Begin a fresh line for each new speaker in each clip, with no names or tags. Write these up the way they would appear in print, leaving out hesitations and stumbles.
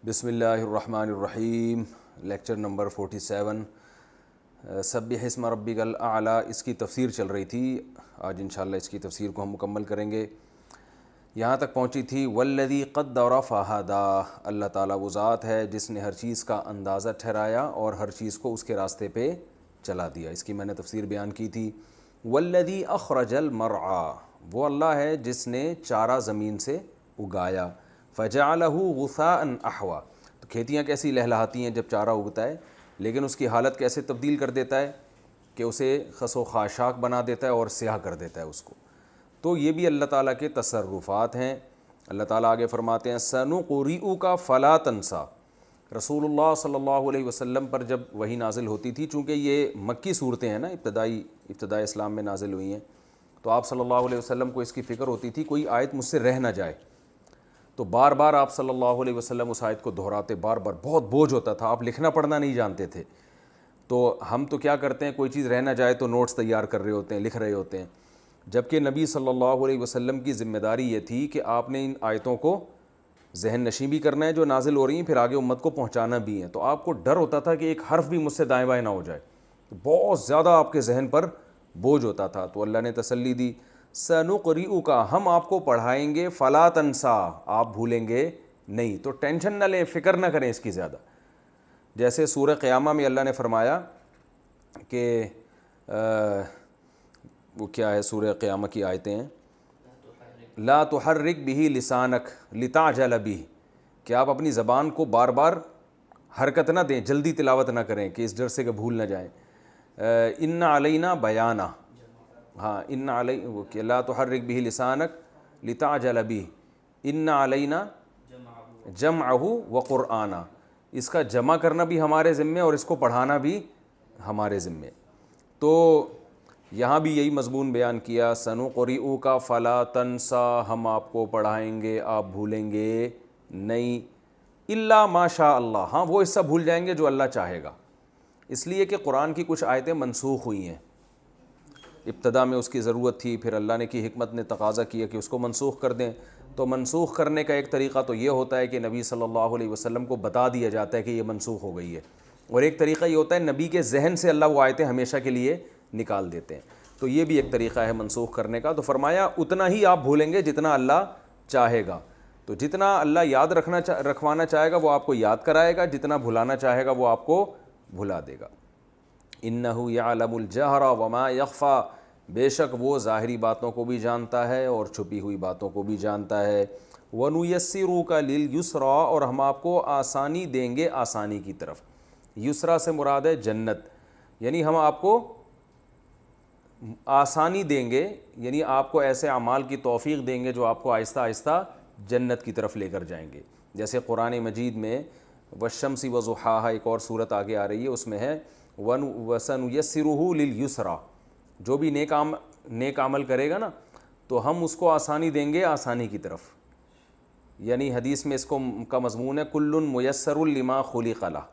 بسم اللہ الرحمن الرحیم، لیکچر نمبر 47 سبح اسم ربک الاعلیٰ، اس کی تفسیر چل رہی تھی۔ آج انشاءاللہ اس کی تفسیر کو ہم مکمل کریں گے۔ یہاں تک پہنچی تھی والذی قدر فہدی، اللہ تعالیٰ وہ ذات ہے جس نے ہر چیز کا اندازہ ٹھہرایا اور ہر چیز کو اس کے راستے پہ چلا دیا۔ اس کی میں نے تفسیر بیان کی تھی۔ والذی اخرج المرعیٰ، وہ اللہ ہے جس نے چارہ زمین سے اگایا۔ فجعلہ غثاء احوا، تو کھیتیاں کیسی لہلہاتی ہیں جب چارہ اگتا ہے، لیکن اس کی حالت کیسے تبدیل کر دیتا ہے کہ اسے خس و خاشاک بنا دیتا ہے اور سیاہ کر دیتا ہے اس کو۔ تو یہ بھی اللہ تعالیٰ کے تصرفات ہیں۔ اللہ تعالیٰ آگے فرماتے ہیں سنقرئک فلا تنسیٰ، رسول اللہ صلی اللہ علیہ وسلم پر جب وحی نازل ہوتی تھی، چونکہ یہ مکی صورتیں ہیں نا، ابتدائی اسلام میں نازل ہوئی ہیں، تو آپ صلی اللہ علیہ وسلم کو اس کی فکر ہوتی تھی کوئی آیت مجھ سے رہ نہ جائے، تو بار بار آپ صلی اللہ علیہ وسلم اس آیت کو دہراتے، بار بار، بہت بوجھ ہوتا تھا، آپ لکھنا پڑھنا نہیں جانتے تھے۔ تو ہم تو کیا کرتے ہیں، کوئی چیز رہ نہ جائے تو نوٹس تیار کر رہے ہوتے ہیں، لکھ رہے ہوتے ہیں، جبکہ نبی صلی اللہ علیہ وسلم کی ذمہ داری یہ تھی کہ آپ نے ان آیتوں کو ذہن نشیں بھی کرنا ہے جو نازل ہو رہی ہیں، پھر آگے امت کو پہنچانا بھی ہے۔ تو آپ کو ڈر ہوتا تھا کہ ایک حرف بھی مجھ سے دائیں بائیں نہ ہو جائے، بہت زیادہ آپ کے ذہن پر بوجھ ہوتا تھا۔ تو اللہ نے تسلی دی سنقرئک، ہم آپ کو پڑھائیں گے، فلا تنسیٰ، آپ بھولیں گے نہیں۔ تو ٹینشن نہ لیں، فکر نہ کریں اس کی زیادہ۔ جیسے سورہ قیامہ میں اللہ نے فرمایا کہ وہ کیا ہے، سورہ قیامہ کی آیتیں ہیں، لا تحرک بہ لسانک لتعجل بہ، کہ آپ اپنی زبان کو بار بار حرکت نہ دیں، جلدی تلاوت نہ کریں کہ اس ڈر سے کہ بھول نہ جائیں۔ ان علینا بیانہ، ہاں ان علی وہ کہ لا تحرک بہ لسانک لتعجل بہ ان علینا جمعہ وقرآنہ، اس کا جمع کرنا بھی ہمارے ذمے اور اس کو پڑھانا بھی ہمارے ذمے۔ تو یہاں بھی یہی مضمون بیان کیا، سنقرئک فلا تنسیٰ، ہم آپ کو پڑھائیں گے، آپ بھولیں گے نہیں، الا ما شاء اللہ، ہاں وہ حصہ بھول جائیں گے جو اللہ چاہے گا، اس لیے کہ قرآن کی کچھ آیتیں منسوخ ہوئی ہیں، ابتدا میں اس کی ضرورت تھی، پھر اللہ نے کی حکمت نے تقاضا کیا کہ اس کو منسوخ کر دیں۔ تو منسوخ کرنے کا ایک طریقہ تو یہ ہوتا ہے کہ نبی صلی اللہ علیہ وسلم کو بتا دیا جاتا ہے کہ یہ منسوخ ہو گئی ہے، اور ایک طریقہ یہ ہوتا ہے نبی کے ذہن سے اللہ وہ آیتیں ہمیشہ کے لیے نکال دیتے ہیں۔ تو یہ بھی ایک طریقہ ہے منسوخ کرنے کا۔ تو فرمایا اتنا ہی آپ بھولیں گے جتنا اللہ چاہے گا، تو جتنا اللہ یاد رکھوانا چاہے گا وہ آپ کو یاد کرائے گا، جتنا بھلانا چاہے گا وہ آپ کو بھلا دے گا۔ انہ یعلم الجہر وما یخفی، بے شک وہ ظاہری باتوں کو بھی جانتا ہے اور چھپی ہوئی باتوں کو بھی جانتا ہے۔ وَنُيَسِّرُكَ لِلْيُسْرَىٰ، اور ہم آپ کو آسانی دیں گے آسانی کی طرف۔ یسرا سے مراد ہے جنت، یعنی ہم آپ کو آسانی دیں گے، یعنی آپ کو ایسے اعمال کی توفیق دیں گے جو آپ کو آہستہ آہستہ جنت کی طرف لے کر جائیں گے۔ جیسے قرآن مجید میں وَالشَّمْسِ وَضُحَاهَا، ایک اور صورت آگے آ رہی ہے، اس میں ہے وَسَنُيَسِّرُهُ لِلْيُسْرَىٰ، جو بھی نیک عمل کرے گا نا تو ہم اس کو آسانی دیں گے آسانی کی طرف۔ یعنی حدیث میں اس کا مضمون ہے کل میسر لما خلق لہ،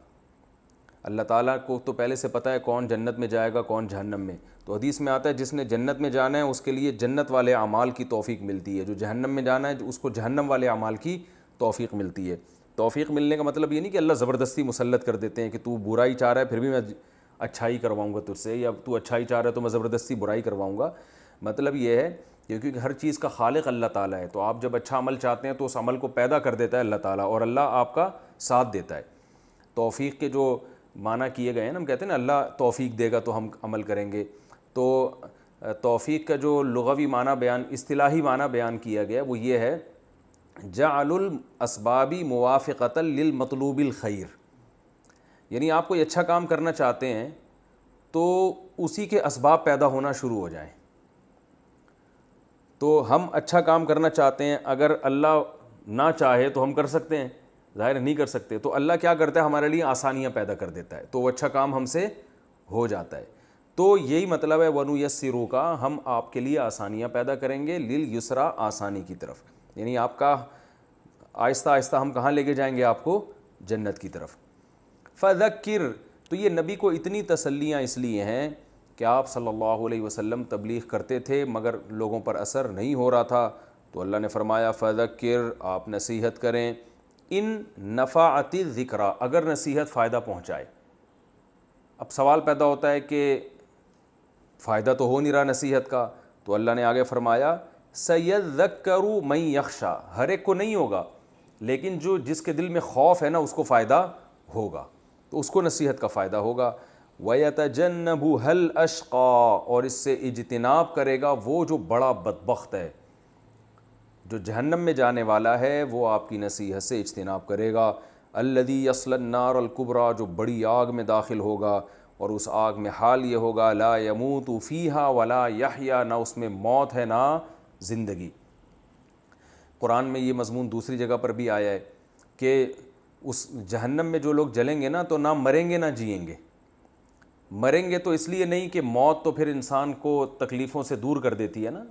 اللہ تعالیٰ کو تو پہلے سے پتہ ہے کون جنت میں جائے گا کون جہنم میں، تو حدیث میں آتا ہے جس نے جنت میں جانا ہے اس کے لیے جنت والے اعمال کی توفیق ملتی ہے، جو جہنم میں جانا ہے اس کو جہنم والے اعمال کی توفیق ملتی ہے۔ توفیق ملنے کا مطلب یہ نہیں کہ اللہ زبردستی مسلط کر دیتے ہیں کہ تو برائی چاہ رہا ہے پھر بھی میں اچھائی کرواؤں گا تجھ سے، یا تو اچھائی چاہ رہا ہے تو میں زبردستی برائی کرواؤں گا۔ مطلب یہ ہے کیونکہ ہر چیز کا خالق اللہ تعالیٰ ہے، تو آپ جب اچھا عمل چاہتے ہیں تو اس عمل کو پیدا کر دیتا ہے اللہ تعالیٰ، اور اللہ آپ کا ساتھ دیتا ہے۔ توفیق کے جو معنی کیے گئے ہیں نا، ہم کہتے ہیں نا اللہ توفیق دے گا تو ہم عمل کریں گے، تو توفیق کا جو لغوی معنی اصطلاحی معنی بیان کیا گیا وہ یہ ہے جعل الاسباب موافقۃ للمطلوب الخیر، یعنی آپ کوئی اچھا کام کرنا چاہتے ہیں تو اسی کے اسباب پیدا ہونا شروع ہو جائیں۔ تو ہم اچھا کام کرنا چاہتے ہیں، اگر اللہ نہ چاہے تو ہم کر سکتے ہیں، ظاہر نہیں کر سکتے، تو اللہ کیا کرتا ہے ہمارے لیے آسانیاں پیدا کر دیتا ہے، تو وہ اچھا کام ہم سے ہو جاتا ہے۔ تو یہی مطلب ہے وَنُيَسِّرُكَ، ہم آپ کے لیے آسانیاں پیدا کریں گے، لِلْيُسْرَىٰ، آسانی کی طرف، یعنی آپ کا آہستہ آہستہ ہم کہاں لے کے جائیں گے آپ کو، جنت کی طرف۔ فَذَكِّرْ، تو یہ نبی کو اتنی تسلیاں اس لیے ہیں کہ آپ صلی اللہ علیہ وسلم تبلیغ کرتے تھے مگر لوگوں پر اثر نہیں ہو رہا تھا، تو اللہ نے فرمایا فَذَكِّرْ، آپ نصیحت کریں، ان نفعت الذکریٰ، اگر نصیحت فائدہ پہنچائے۔ اب سوال پیدا ہوتا ہے کہ فائدہ تو ہو نہیں رہا نصیحت کا، تو اللہ نے آگے فرمایا سیذکر من یخشیٰ، ہر ایک کو نہیں ہوگا، لیکن جس کے دل میں خوف ہے نا اس کو فائدہ ہوگا، تو اس کو نصیحت کا فائدہ ہوگا۔ وَيَتَجَنَّبُهَا الْأَشْقَى، اور اس سے اجتناب کرے گا وہ جو بڑا بدبخت ہے، جو جہنم میں جانے والا ہے، وہ آپ کی نصیحت سے اجتناب کرے گا۔ الَّذِي يَصْلَى النَّارَ الْكُبْرَى، جو بڑی آگ میں داخل ہوگا، اور اس آگ میں حال یہ ہوگا لا يموت فیہا ولا یحییٰ، نہ اس میں موت ہے نہ زندگی۔ قرآن میں یہ مضمون دوسری جگہ پر بھی آیا ہے کہ اس جہنم میں جو لوگ جلیں گے نا تو نہ مریں گے نہ جئیں گے۔ مریں گے تو اس لیے نہیں کہ موت تو پھر انسان کو تکلیفوں سے دور کر دیتی ہے نا،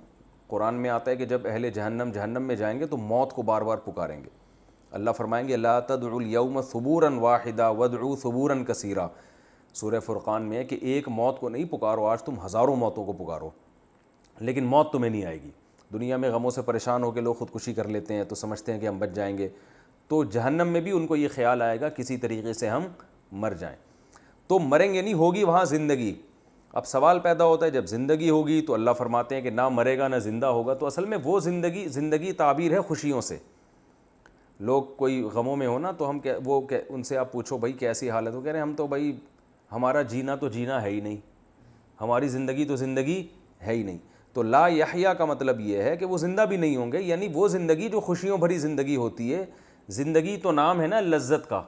قرآن میں آتا ہے کہ جب اہل جہنم میں جائیں گے تو موت کو بار بار پکاریں گے۔ اللہ فرمائیں گے لا تدعوا اليوم ثبورا واحدا وادعوا ثبورا کثیرا، سورہ فرقان میں ہے کہ ایک موت کو نہیں پکارو، آج تم ہزاروں موتوں کو پکارو، لیکن موت تمہیں نہیں آئے گی۔ دنیا میں غموں سے پریشان ہو کے لوگ خودکشی کر لیتے ہیں تو سمجھتے ہیں کہ ہم بچ جائیں گے، تو جہنم میں بھی ان کو یہ خیال آئے گا کسی طریقے سے ہم مر جائیں، تو مریں گے نہیں، ہوگی وہاں زندگی۔ اب سوال پیدا ہوتا ہے جب زندگی ہوگی تو اللہ فرماتے ہیں کہ نہ مرے گا نہ زندہ ہوگا، تو اصل میں وہ زندگی تعبیر ہے خوشیوں سے۔ لوگ کوئی غموں میں ہو نا تو ان سے آپ پوچھو بھائی کیسی حالت، وہ کہہ رہے ہیں ہم تو بھائی ہمارا جینا تو جینا ہے ہی نہیں، ہماری زندگی تو زندگی ہے ہی نہیں۔ تو لا یحییٰ کا مطلب یہ ہے کہ وہ زندہ بھی نہیں ہوں گے، یعنی وہ زندگی جو خوشیوں بھری زندگی ہوتی ہے۔ زندگی تو نام ہے نا لذت کا،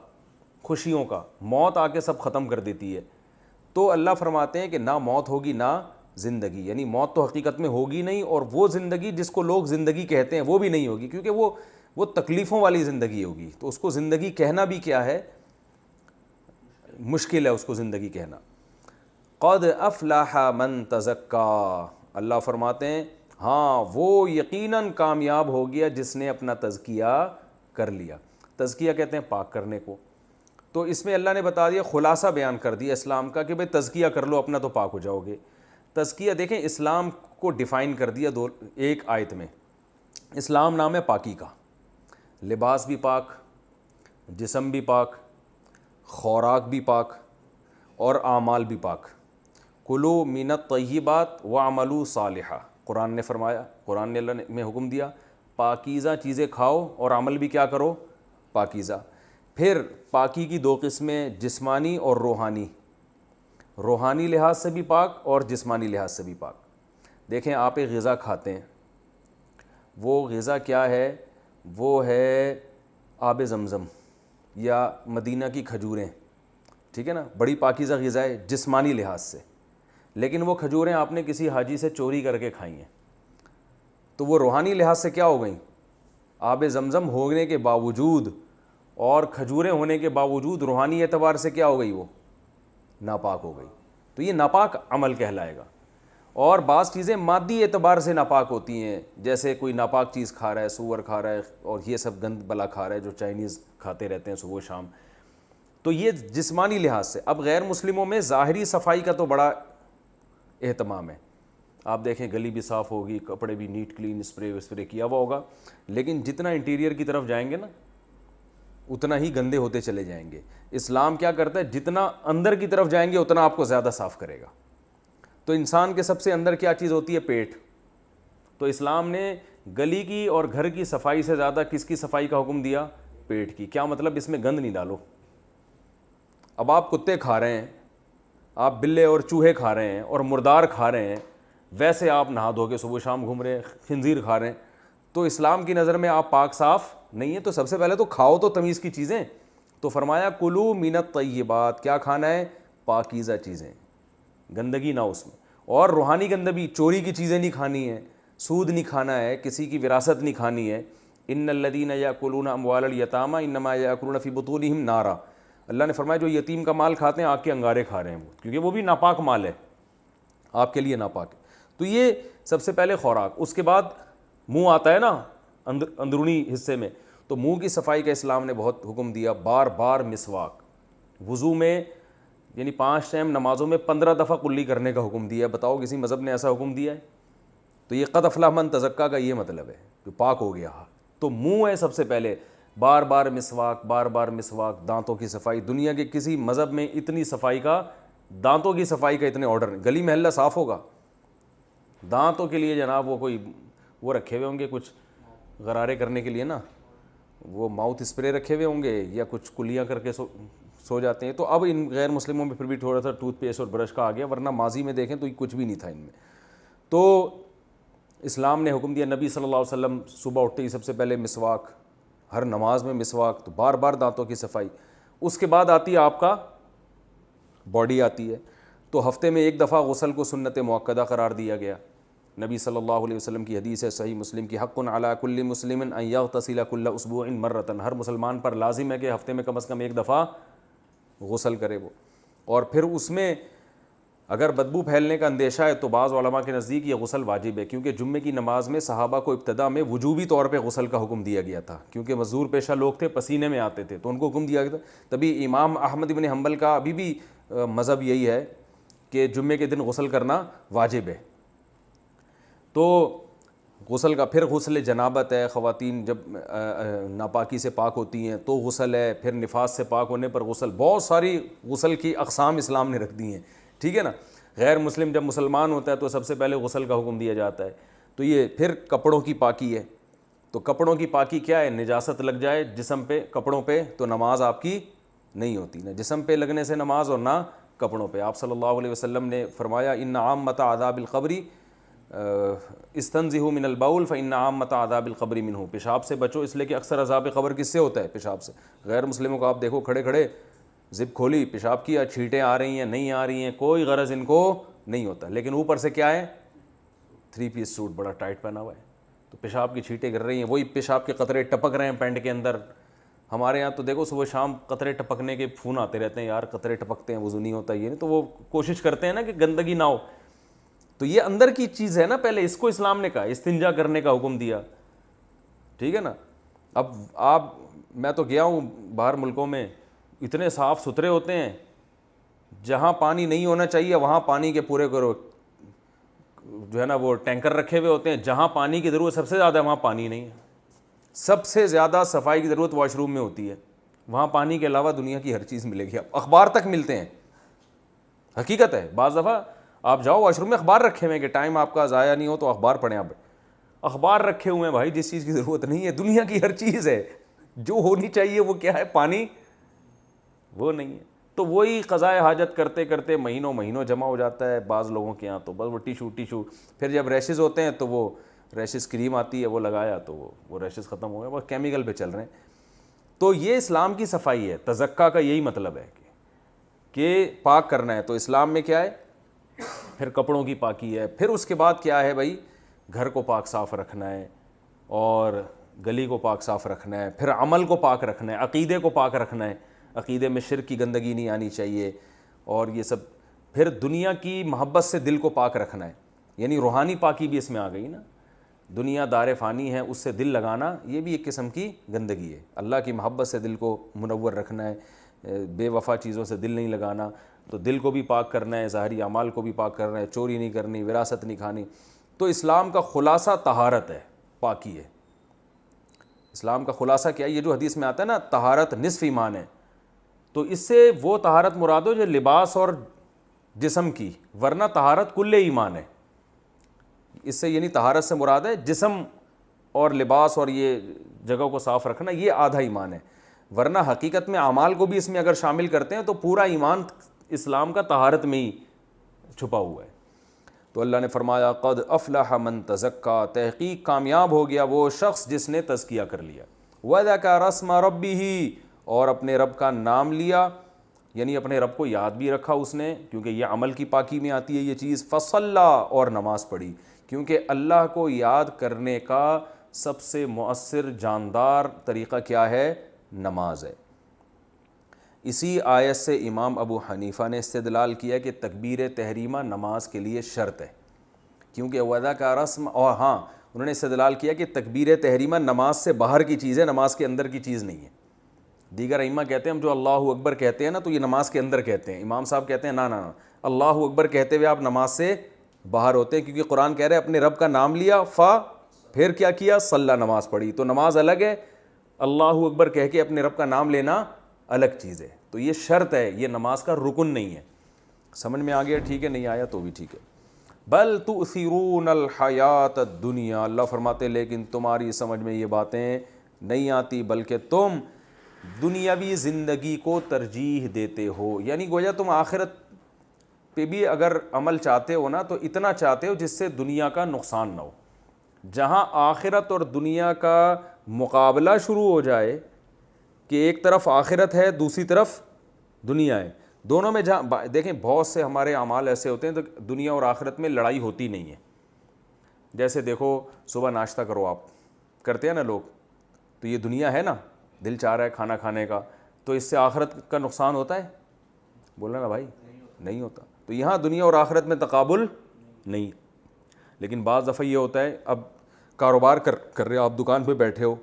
خوشیوں کا، موت آ کے سب ختم کر دیتی ہے۔ تو اللہ فرماتے ہیں کہ نہ موت ہوگی نہ زندگی، یعنی موت تو حقیقت میں ہوگی نہیں، اور وہ زندگی جس کو لوگ زندگی کہتے ہیں وہ بھی نہیں ہوگی، کیونکہ وہ تکلیفوں والی زندگی ہوگی، تو اس کو زندگی کہنا بھی کیا ہے، مشکل ہے اس کو زندگی کہنا۔ قد افلح من تزکا، اللہ فرماتے ہیں ہاں وہ یقیناً کامیاب ہو گیا جس نے اپنا تزکیہ کر لیا۔ تزکیہ کہتے ہیں پاک کرنے کو، تو اس میں اللہ نے بتا دیا، خلاصہ بیان کر دیا اسلام کا کہ بھئی تزکیہ کر لو اپنا تو پاک ہو جاؤ گے۔ تزکیہ دیکھیں اسلام کو ڈیفائن کر دیا ایک آیت میں۔ اسلام نام ہے پاکی کا، لباس بھی پاک، جسم بھی پاک، خوراک بھی پاک، اور اعمال بھی پاک۔ کلوا من الطیبات واعملوا صالحا، قرآن نے فرمایا، قرآن نے اللہ نے حکم دیا پاکیزہ چیزیں کھاؤ اور عمل بھی کیا کرو، پاکیزہ۔ پھر پاکی کی دو قسمیں، جسمانی اور روحانی، روحانی لحاظ سے بھی پاک اور جسمانی لحاظ سے بھی پاک۔ دیکھیں آپ ایک غذا کھاتے ہیں، وہ غذا کیا ہے، وہ ہے آب زمزم یا مدینہ کی کھجوریں، ٹھیک ہے نا، بڑی پاکیزہ غذا ہے جسمانی لحاظ سے، لیکن وہ کھجوریں آپ نے کسی حاجی سے چوری کر کے کھائی ہیں، تو وہ روحانی لحاظ سے کیا ہو گئیں، آب زمزم ہونے کے باوجود اور کھجوریں ہونے کے باوجود روحانی اعتبار سے کیا ہو گئی، وہ ناپاک ہو گئی، تو یہ ناپاک عمل کہلائے گا۔ اور بعض چیزیں مادی اعتبار سے ناپاک ہوتی ہیں، جیسے کوئی ناپاک چیز کھا رہا ہے، سور کھا رہا ہے اور یہ سب گند بلا کھا رہا ہے جو چائنیز کھاتے رہتے ہیں صبح و شام، تو یہ جسمانی لحاظ سے۔ اب غیر مسلموں میں ظاہری صفائی کا تو بڑا اہتمام ہے، آپ دیکھیں گلی بھی صاف ہوگی، کپڑے بھی نیٹ کلین اسپرے کیا ہوا ہوگا، لیکن جتنا انٹیریئر کی طرف جائیں گے نا اتنا ہی گندے ہوتے چلے جائیں گے۔ اسلام کیا کرتا ہے، جتنا اندر کی طرف جائیں گے اتنا آپ کو زیادہ صاف کرے گا۔ تو انسان کے سب سے اندر کیا چیز ہوتی ہے، پیٹ، تو اسلام نے گلی کی اور گھر کی صفائی سے زیادہ کس کی صفائی کا حکم دیا، پیٹ کی۔ کیا مطلب، اس میں گند نہیں ڈالو۔ اب آپ کتے کھا رہے ہیں، آپ بلے اور چوہے کھا رہے ہیں اور مردار کھا رہے ہیں، ویسے آپ نہا دھو کے صبح شام گھوم رہے ہیں، خنزیر کھا رہے ہیں، تو اسلام کی نظر میں آپ پاک صاف نہیں ہیں۔ تو سب سے پہلے تو کھاؤ تو تمیز کی چیزیں، تو فرمایا کلوا من الطیبات، کیا کھانا ہے، پاکیزہ چیزیں، گندگی نہ اس میں۔ اور روحانی گندگی، چوری کی چیزیں نہیں کھانی ہے، سود نہیں کھانا ہے، کسی کی وراثت نہیں کھانی ہے۔ ان الذین یاکلون اموال الیتامی انما یاکلون فی بطونہم نارا، اللہ نے فرمایا جو یتیم کا مال کھاتے ہیں آگ کے انگارے کھا رہے ہیں وہ، کیونکہ وہ بھی ناپاک مال ہے، آپ کے لیے ناپاک ہے۔ تو یہ سب سے پہلے خوراک، اس کے بعد منہ آتا ہے نا اندرونی حصے میں، تو منہ کی صفائی کا اسلام نے بہت حکم دیا، بار بار مسواک، وضو میں یعنی 5 ٹائم نمازوں میں 15 دفعہ کلی کرنے کا حکم دیا ہے۔ بتاؤ کسی مذہب نے ایسا حکم دیا ہے؟ تو یہ قد افلح من تزکا کا یہ مطلب ہے کہ پاک ہو گیا۔ تو منہ ہے سب سے پہلے، بار بار مسواک، بار بار مسواک، دانتوں کی صفائی. دنیا کے کسی مذہب میں اتنی صفائی کا، دانتوں کی صفائی کا اتنے آرڈر نہیں. گلی محلہ صاف ہوگا، دانتوں کے لیے جناب وہ کوئی وہ رکھے ہوئے ہوں گے کچھ غرارے کرنے کے لیے نا، وہ ماؤتھ اسپرے رکھے ہوئے ہوں گے یا کچھ کلیاں کر کے سو جاتے ہیں. تو اب ان غیر مسلموں میں پھر بھی تھوڑا سا ٹوتھ پیسٹ اور برش کا آ گیا، ورنہ ماضی میں دیکھیں تو کچھ بھی نہیں تھا ان میں. تو اسلام نے حکم دیا، نبی صلی اللہ علیہ وسلم صبح اٹھتے ہی سب سے پہلے مسواک، ہر نماز میں مسواک، تو بار بار دانتوں کی صفائی. اس کے بعد آتی ہے آپ کا باڈی آتی ہے، تو ہفتے میں ایک دفعہ غسل کو سنت مؤکدہ قرار دیا گیا. نبی صلی اللہ علیہ وسلم کی حدیث ہے صحیح مسلم کی، حق علی کل مسلم ان یغتسل کل اسبوع مرۃ، ہر مسلمان پر لازم ہے کہ ہفتے میں کم از کم ایک دفعہ غسل کرے وہ. اور پھر اس میں اگر بدبو پھیلنے کا اندیشہ ہے تو بعض علماء کے نزدیک یہ غسل واجب ہے، کیونکہ جمعے کی نماز میں صحابہ کو ابتدا میں وجوبی طور پہ غسل کا حکم دیا گیا تھا، کیونکہ مزدور پیشہ لوگ تھے، پسینے میں آتے تھے، تو ان کو حکم دیا گیا تھا. تبھی امام احمد بن حنبل کا ابھی بھی مذہب یہی ہے کہ جمعے کے دن غسل کرنا واجب ہے. تو غسل کا پھر غسل جنابت ہے، خواتین جب ناپاکی سے پاک ہوتی ہیں تو غسل ہے، پھر نفاس سے پاک ہونے پر غسل، بہت ساری غسل کی اقسام اسلام نے رکھ دی ہیں. ٹھیک ہے نا. غیر مسلم جب مسلمان ہوتا ہے تو سب سے پہلے غسل کا حکم دیا جاتا ہے. تو یہ پھر کپڑوں کی پاکی ہے. تو کپڑوں کی پاکی کیا ہے؟ نجاست لگ جائے جسم پہ، کپڑوں پہ، تو نماز آپ کی نہیں ہوتی، نہ جسم پہ لگنے سے نماز اور نہ کپڑوں پہ. آپ صلی اللہ علیہ وسلم نے فرمایا ان عامۃ عذاب القبر استنزہوا من البول فان عامۃ عذاب القبر منہ، پیشاب سے بچو اس لیے کہ اکثر عذاب قبر کس سے ہوتا ہے؟ پیشاب سے. غیر مسلموں کو آپ دیکھو کھڑے کھڑے زپ کھولی، پیشاب کیا، چھینٹیں آ رہی ہیں نہیں آ رہی ہیں، کوئی غرض ان کو نہیں ہوتا، لیکن اوپر سے کیا ہے؟ 3 پیس سوٹ بڑا ٹائٹ پہنا ہوا ہے، تو پیشاب کی چھینٹیں گر رہی ہیں، وہی پیشاب کے قطرے ٹپک رہے ہیں پینٹ کے اندر. ہمارے یہاں تو دیکھو صبح شام قطرے ٹپکنے کے فون آتے رہتے ہیں، یار قطرے ٹپکتے ہیں وضو نہیں ہوتا، یہ نہیں، تو وہ کوشش کرتے ہیں نا کہ گندگی نہ ہو. تو یہ اندر کی چیز ہے نا، پہلے اس کو اسلام نے کہا، استنجا کرنے کا حکم دیا. ٹھیک ہے نا. اب میں تو گیا ہوں باہر ملکوں میں، اتنے صاف ستھرے ہوتے ہیں، جہاں پانی نہیں ہونا چاہیے وہاں پانی کے پورے کرو جو ہے نا وہ ٹینکر رکھے ہوئے ہوتے ہیں، جہاں پانی کی ضرورت سب سے زیادہ ہے وہاں پانی نہیں ہے. سب سے زیادہ صفائی کی ضرورت واش روم میں ہوتی ہے، وہاں پانی کے علاوہ دنیا کی ہر چیز ملے گی. اخبار تک ملتے ہیں، حقیقت ہے. بعض دفعہ آپ جاؤ واش روم میں اخبار رکھے ہوئے ہیں کہ ٹائم آپ کا ضائع نہیں ہو تو اخبار پڑھیں. آپ اخبار رکھے ہوئے ہیں بھائی، جس چیز کی ضرورت نہیں ہے، دنیا کی ہر چیز ہے، جو ہونی چاہیے وہ کیا ہے؟ پانی، وہ نہیں ہے. تو وہی قضائے حاجت کرتے کرتے مہینوں مہینوں جمع ہو جاتا ہے بعض لوگوں کے یہاں. تو بس وہ ٹیشو، پھر جب ریشز ہوتے ہیں تو وہ ریشز کریم آتی ہے وہ لگایا تو وہ ریشز ختم ہو گئے، وہ کیمیکل پہ چل رہے ہیں. تو یہ اسلام کی صفائی ہے، تزکا کا یہی مطلب ہے کہ پاک کرنا ہے. تو اسلام میں کیا ہے؟ پھر کپڑوں کی پاکی ہے. پھر اس کے بعد کیا ہے بھائی؟ گھر کو پاک صاف رکھنا ہے، اور گلی کو پاک صاف رکھنا ہے، پھر عمل کو پاک رکھنا ہے، عقیدے کو پاک رکھنا ہے، عقیدے میں شرک کی گندگی نہیں آنی چاہیے، اور یہ سب. پھر دنیا کی محبت سے دل کو پاک رکھنا ہے، یعنی روحانی پاکی بھی اس میں آ گئی نا. دنیا دار فانی ہے، اس سے دل لگانا یہ بھی ایک قسم کی گندگی ہے. اللہ کی محبت سے دل کو منور رکھنا ہے، بے وفا چیزوں سے دل نہیں لگانا. تو دل کو بھی پاک کرنا ہے، ظاہری اعمال کو بھی پاک کرنا ہے، چوری نہیں کرنی، وراثت نہیں کھانی. تو اسلام کا خلاصہ طہارت ہے، پاکی ہے. اسلام کا خلاصہ کیا ہے؟ یہ جو حدیث میں آتا ہے نا طہارت نصف ایمان ہے، تو اس سے وہ طہارت مراد ہو جو لباس اور جسم کی، ورنہ طہارت کل ایمان ہے. اس سے یعنی طہارت سے مراد ہے جسم اور لباس اور یہ جگہ کو صاف رکھنا، یہ آدھا ایمان ہے. ورنہ حقیقت میں اعمال کو بھی اس میں اگر شامل کرتے ہیں تو پورا ایمان اسلام کا طہارت میں ہی چھپا ہوا ہے. تو اللہ نے فرمایا قد افلح من تزکا، تحقیق کامیاب ہو گیا وہ شخص جس نے تزکیہ کر لیا. وذکر اسم ربہ، اور اپنے رب کا نام لیا، یعنی اپنے رب کو یاد بھی رکھا اس نے، کیونکہ یہ عمل کی پاکی میں آتی ہے یہ چیز. فصلی، اور نماز پڑھی، کیونکہ اللہ کو یاد کرنے کا سب سے مؤثر جاندار طریقہ کیا ہے؟ نماز ہے. اسی آیت سے امام ابو حنیفہ نے استدلال کیا کہ تکبیر تحریمہ نماز کے لیے شرط ہے، کیونکہ وضع کا رسم. اور ہاں انہوں نے استدلال کیا کہ تکبیر تحریمہ نماز سے باہر کی چیز ہے، نماز کے اندر کی چیز نہیں ہے. دیگر ائمہ کہتے ہیں ہم جو اللہ اکبر کہتے ہیں نا تو یہ نماز کے اندر کہتے ہیں. امام صاحب کہتے ہیں نا اللہ اکبر کہتے ہوئے آپ نماز سے باہر ہوتے ہیں، کیونکہ قرآن کہہ رہے ہیں اپنے رب کا نام لیا، پھر کیا کیا؟ صلی، نماز پڑھی. تو نماز الگ ہے اللہ اکبر کہہ کے اپنے رب کا نام لینا الگ چیز ہے. تو یہ شرط ہے, یہ نماز کا رکن نہیں ہے. سمجھ میں آ گیا؟ ٹھیک ہے, نہیں آیا تو بھی ٹھیک ہے. بل تؤثرون الحیات الدنیا, اللہ فرماتے لیکن تمہاری سمجھ میں یہ باتیں نہیں آتی, بلکہ تم دنیاوی زندگی کو ترجیح دیتے ہو. یعنی گویا تم آخرت پہ بھی اگر عمل چاہتے ہو نا, تو اتنا چاہتے ہو جس سے دنیا کا نقصان نہ ہو. جہاں آخرت اور دنیا کا مقابلہ شروع ہو جائے کہ ایک طرف آخرت ہے دوسری طرف دنیا ہے, دونوں میں جہاں دیکھیں بہت سے ہمارے اعمال ایسے ہوتے ہیں تو دنیا اور آخرت میں لڑائی ہوتی نہیں ہے. جیسے دیکھو صبح ناشتہ کرو, آپ کرتے ہیں نا لوگ, تو یہ دنیا ہے نا, دل چاہ رہا ہے کھانا کھانے کا, تو اس سے آخرت کا نقصان ہوتا ہے؟ بولنا نا بھائی, نہیں ہوتا. تو یہاں دنیا اور آخرت میں تقابل نہیں. لیکن بعض دفعہ یہ ہوتا ہے, اب کاروبار کر رہے ہو آپ, دکان پہ بیٹھے ہو,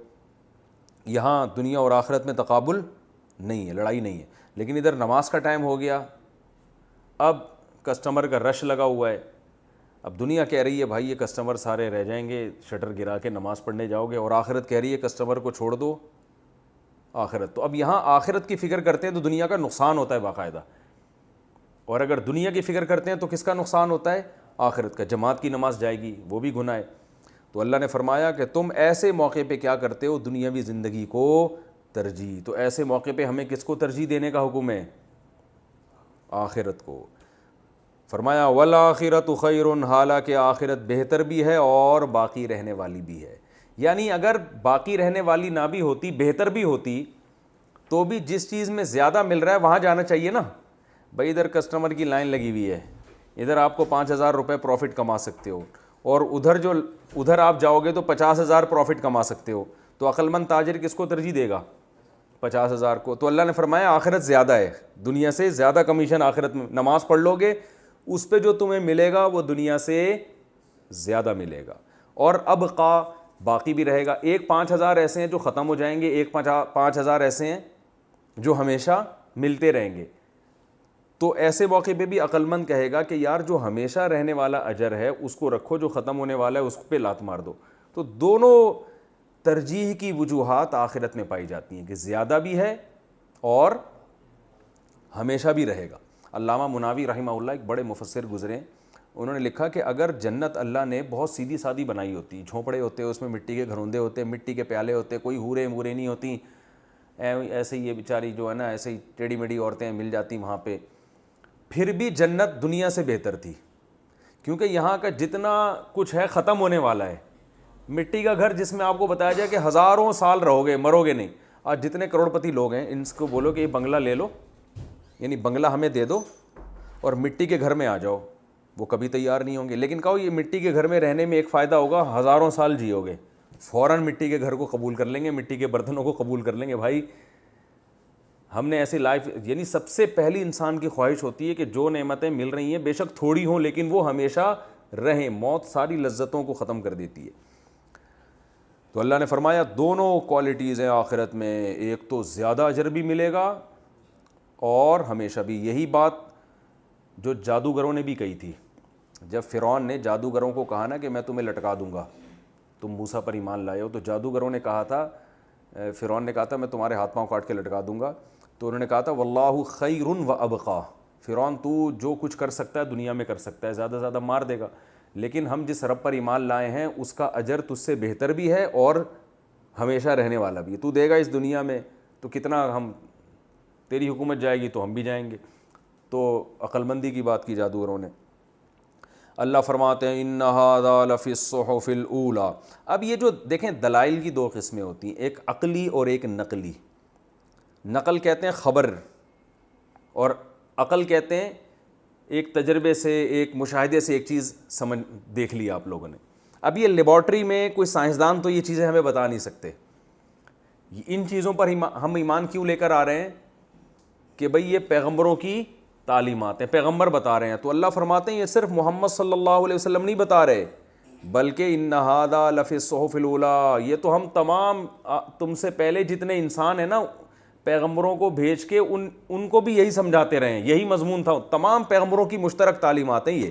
یہاں دنیا اور آخرت میں تقابل نہیں ہے, لڑائی نہیں ہے. لیکن ادھر نماز کا ٹائم ہو گیا, اب کسٹمر کا رش لگا ہوا ہے, اب دنیا کہہ رہی ہے بھائی یہ کسٹمر سارے رہ جائیں گے, شٹر گرا کے نماز پڑھنے جاؤ گے, اور آخرت کہہ رہی ہے کسٹمر کو چھوڑ دو آخرت. تو اب یہاں آخرت کی فکر کرتے ہیں تو دنیا کا نقصان ہوتا ہے باقاعدہ, اور اگر دنیا کی فکر کرتے ہیں تو کس کا نقصان ہوتا ہے؟ آخرت کا. جماعت کی نماز جائے گی, وہ بھی گناہ ہے. تو اللہ نے فرمایا کہ تم ایسے موقع پہ کیا کرتے ہو؟ دنیاوی زندگی کو ترجیح. تو ایسے موقع پہ ہمیں کس کو ترجیح دینے کا حکم ہے؟ آخرت کو. فرمایا والآخرۃ خیر, حالانکہ آخرت بہتر بھی ہے اور باقی رہنے والی بھی ہے. یعنی اگر باقی رہنے والی نہ بھی ہوتی, بہتر بھی ہوتی, تو بھی جس چیز میں زیادہ مل رہا ہے وہاں جانا چاہیے نا. بھائی ادھر کسٹمر کی لائن لگی ہوئی ہے, ادھر آپ کو 5,000 روپے پروفٹ کما سکتے ہو, اور ادھر آپ جاؤ گے تو 50,000 پروفٹ کما سکتے ہو, تو عقل مند تاجر کس کو ترجیح دے گا؟ 50,000 کو. تو اللہ نے فرمایا آخرت زیادہ ہے, دنیا سے زیادہ کمیشن آخرت میں. نماز پڑھ لو گے, اس پہ جو تمہیں ملے گا وہ دنیا سے زیادہ ملے گا, اور ابقا باقی بھی رہے گا. ایک 5,000 ایسے ہیں جو ختم ہو جائیں گے, ایک 5,000 ایسے ہیں جو ہمیشہ ملتے رہیں گے. تو ایسے موقع پہ بھی عقل مند کہے گا کہ یار جو ہمیشہ رہنے والا اجر ہے اس کو رکھو, جو ختم ہونے والا ہے اس پہ لات مار دو. تو دونوں ترجیح کی وجوہات آخرت میں پائی جاتی ہیں کہ زیادہ بھی ہے اور ہمیشہ بھی رہے گا. علامہ مناوی رحمہ اللہ ایک بڑے مفسر گزرے, انہوں نے لکھا کہ اگر جنت اللہ نے بہت سیدھی سادی بنائی ہوتی, جھونپڑے ہوتے, اس میں مٹی کے گھروندے ہوتے, مٹی کے پیالے ہوتے, کوئی حوریں موریں نہیں ہوتی, ایسے ہی یہ بیچاری جو ہے نا ایسے ہی ٹیڑھی میڑھی عورتیں مل جاتی وہاں پہ, پھر بھی جنت دنیا سے بہتر تھی, کیونکہ یہاں کا جتنا کچھ ہے ختم ہونے والا ہے. مٹی کا گھر جس میں آپ کو بتایا جائے کہ ہزاروں سال رہو گے, مرو گے نہیں. آج جتنے کروڑ پتی لوگ ہیں ان کو بولو کہ یہ بنگلہ لے لو, یعنی بنگلہ ہمیں دے دو اور مٹی کے گھر میں آ جاؤ, وہ کبھی تیار نہیں ہوں گے. لیکن کہو یہ مٹی کے گھر میں رہنے میں ایک فائدہ ہوگا, ہزاروں سال جیو گے, فوراً مٹی کے گھر کو قبول کر لیں گے, مٹی کے برتنوں کو قبول کر لیں گے. بھائی ہم نے ایسی لائف, یعنی سب سے پہلی انسان کی خواہش ہوتی ہے کہ جو نعمتیں مل رہی ہیں بے شک تھوڑی ہوں لیکن وہ ہمیشہ رہیں. موت ساری لذتوں کو ختم کر دیتی ہے. تو اللہ نے فرمایا دونوں کوالٹیز ہیں آخرت میں, ایک تو زیادہ اجر بھی ملے گا اور ہمیشہ بھی. یہی بات جو جادوگروں نے بھی کہی تھی, جب فرعون نے جادوگروں کو کہا نا کہ میں تمہیں لٹکا دوں گا, تم موسیٰ پر ایمان لائے ہو, تو جادوگروں نے کہا تھا, فرعون نے کہا تھا میں تمہارے ہاتھ پاؤں کاٹ کے لٹکا دوں گا. تو انہوں نے کہا تھا واللہ خیر و ابقا, فرعون تو جو کچھ کر سکتا ہے دنیا میں کر سکتا ہے, زیادہ زیادہ مار دے گا, لیکن ہم جس رب پر ایمان لائے ہیں اس کا اجر تجھ سے بہتر بھی ہے اور ہمیشہ رہنے والا بھی ہے. تو دے گا اس دنیا میں تو کتنا, ہم تیری حکومت جائے گی تو ہم بھی جائیں گے. تو عقل مندی کی بات کی جادوگروں نے. اللہ فرماتے ہیں ان ھذا لفی الصحف الاولی. اب یہ جو دیکھیں دلائل کی دو قسمیں ہوتی ہیں, ایک عقلی اور ایک نقلی. نقل کہتے ہیں خبر, اور عقل کہتے ہیں ایک تجربے سے, ایک مشاہدے سے ایک چیز دیکھ لی آپ لوگوں نے. اب یہ لیبارٹری میں کوئی سائنسدان تو یہ چیزیں ہمیں بتا نہیں سکتے. ان چیزوں پر ہم ایمان کیوں لے کر آ رہے ہیں کہ بھئی یہ پیغمبروں کی تعلیمات ہیں, پیغمبر بتا رہے ہیں. تو اللہ فرماتے ہیں یہ صرف محمد صلی اللہ علیہ وسلم نہیں بتا رہے, بلکہ ان ھذا لفی الصحف الاولی, یہ تو ہم تمام تم سے پہلے جتنے انسان ہیں نا پیغمبروں کو بھیج کے ان کو بھی یہی سمجھاتے رہے ہیں, یہی مضمون تھا. تمام پیغمبروں کی مشترک تعلیمات ہیں یہ,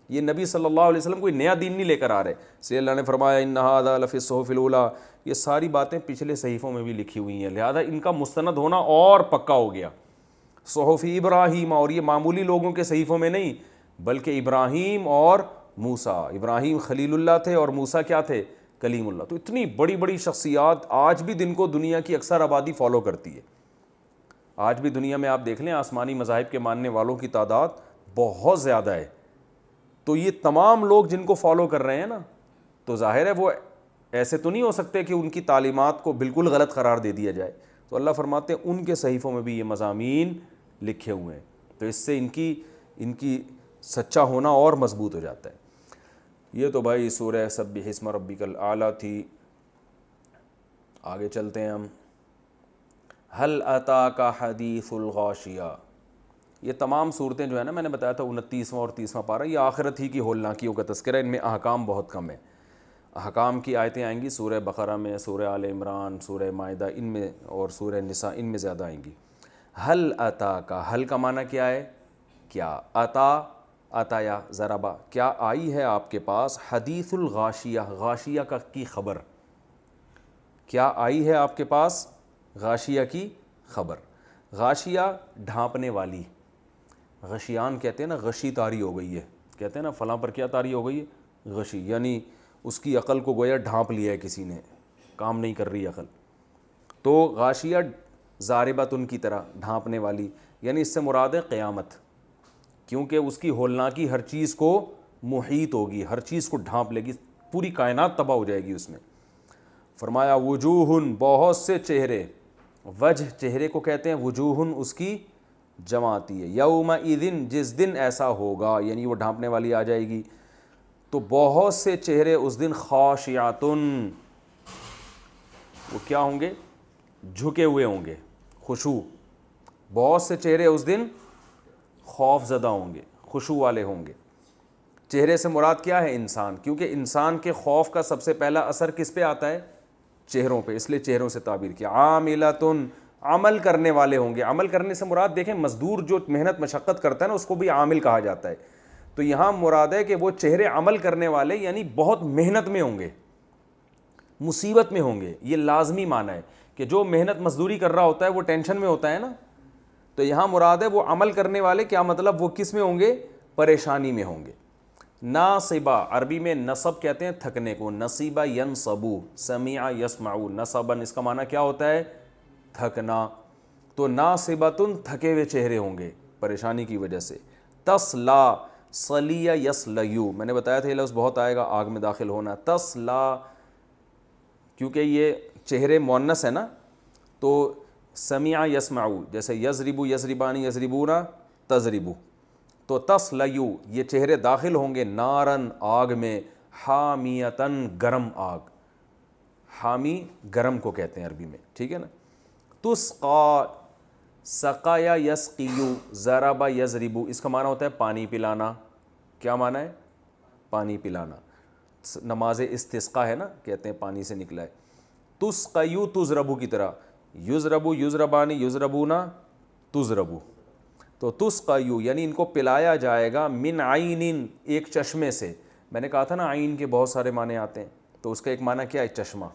یہ نبی صلی اللہ علیہ وسلم کوئی نیا دین نہیں لے کر آ رہے. اس لیے اللہ نے فرمایا ان ھذا لفی الصحف الاولیٰ, یہ ساری باتیں پچھلے صحیفوں میں بھی لکھی ہوئی ہیں, لہذا ان کا مستند ہونا اور پکا ہو گیا. صحف ابراہیم, اور یہ معمولی لوگوں کے صحیفوں میں نہیں بلکہ ابراہیم اور موسیٰ, ابراہیم خلیل اللہ تھے اور موسیٰ کیا تھے, کلیم اللہ. تو اتنی بڑی بڑی شخصیات آج بھی دن کو دنیا کی اکثر آبادی فالو کرتی ہے. آج بھی دنیا میں آپ دیکھ لیں آسمانی مذاہب کے ماننے والوں کی تعداد بہت زیادہ ہے. تو یہ تمام لوگ جن کو فالو کر رہے ہیں نا, تو ظاہر ہے وہ ایسے تو نہیں ہو سکتے کہ ان کی تعلیمات کو بالکل غلط قرار دے دیا جائے. تو اللہ فرماتے ہیں ان کے صحیفوں میں بھی یہ مضامین لکھے ہوئے ہیں, تو اس سے ان کی سچا ہونا اور مضبوط ہو جاتا ہے. یہ تو بھائی سورہ سبح اسم ربک الاعلیٰ تھی. آگے چلتے ہیں ہم. هل اتاک حدیث الغاشیہ, یہ تمام صورتیں جو ہے نا, میں نے بتایا تھا 29واں اور 30واں پارہ, یہ آخرت ہی کی ہولناکیوں کا تذکرہ ہے. ان میں احکام بہت کم ہے. احکام کی آیتیں آئیں گی سورہ بقرہ میں, سورہ آل عمران, سورہ مائدہ, ان میں, اور سورہ نساء, ان میں زیادہ آئیں گی. ہل اتاک, ہل کا معنی کیا ہے, کیا, عطایا ضربا, کیا آئی ہے آپ کے پاس, حدیث الغاشیہ, غاشیہ کی خبر, کیا آئی ہے آپ کے پاس غاشیہ کی خبر. غاشیہ ڈھانپنے والی, غشیان کہتے ہیں نا, غشی طاری ہو گئی ہے, کہتے ہیں نا فلاں پر کیا طاری ہو گئی ہے, غشی, یعنی اس کی عقل کو گویا ڈھانپ لیا ہے کسی نے, کام نہیں کر رہی عقل. تو غاشیہ ضاربۃ کی طرح, ڈھانپنے والی, یعنی اس سے مراد ہے قیامت, کیونکہ اس کی ہولناکی ہر چیز کو محیط ہوگی, ہر چیز کو ڈھانپ لے گی, پوری کائنات تباہ ہو جائے گی اس میں. فرمایا وجوہ, بہت سے چہرے, وجہ چہرے کو کہتے ہیں, وجوہ اس کی جمع آتی ہے. یومئذ, جس دن ایسا ہوگا, یعنی وہ ڈھانپنے والی آ جائے گی, تو بہت سے چہرے اس دن خاشعاتن, وہ کیا ہوں گے, جھکے ہوئے ہوں گے, خشوع. بہت سے چہرے اس دن خوف زدہ ہوں گے, خشوع والے ہوں گے. چہرے سے مراد کیا ہے, انسان, کیونکہ انسان کے خوف کا سب سے پہلا اثر کس پہ آتا ہے, چہروں پہ, اس لیے چہروں سے تعبیر کیا. عاملۃن, عمل کرنے والے ہوں گے. عمل کرنے سے مراد دیکھیں, مزدور جو محنت مشقت کرتا ہے نا, اس کو بھی عامل کہا جاتا ہے. تو یہاں مراد ہے کہ وہ چہرے عمل کرنے والے, یعنی بہت محنت میں ہوں گے, مصیبت میں ہوں گے. یہ لازمی معنی ہے کہ جو محنت مزدوری کر رہا ہوتا ہے وہ ٹینشن میں ہوتا ہے نا. تو یہاں مراد ہے وہ عمل کرنے والے, کیا مطلب, وہ کس میں ہوں گے, پریشانی میں ہوں گے. ناصبہ, عربی میں نصب کہتے ہیں تھکنے کو, نصیبہ ینصبو, سمع یسمعو, نصبن اس کا معنی کیا ہوتا ہے, تھکنا. تو ناصبتن, تھکے ہوئے چہرے ہوں گے پریشانی کی وجہ سے. تسلا, صلیہ یسلیو, میں نے بتایا تھا یہ لفظ بہت آئے گا, آگ میں داخل ہونا. تسلا, کیونکہ یہ چہرے مؤنث ہے نا, تو سمع یسمعو, جیسے یضربو یضربانی یضربونا تضربو, تو تسلیو, یہ چہرے داخل ہوں گے نارن, آگ میں, حامیتن, گرم آگ. حامی گرم کو کہتے ہیں عربی میں, ٹھیک ہے نا. تسقا, سقایا یسقیو, ضربا یضربو, اس کا معنی ہوتا ہے پانی پلانا. کیا معنی ہے, پانی پلانا. نماز استسقا ہے نا, کہتے ہیں پانی سے نکلا ہے. تسقیو تضربو کی طرح, یضربو یضربانی یضربونا تضربو. تو تسقیو یعنی ان کو پلایا جائے گا, من عین, ایک چشمے سے. میں نے کہا تھا نا عین کے بہت سارے معنی آتے ہیں, تو اس کا ایک معنی کیا ہے, چشمہ.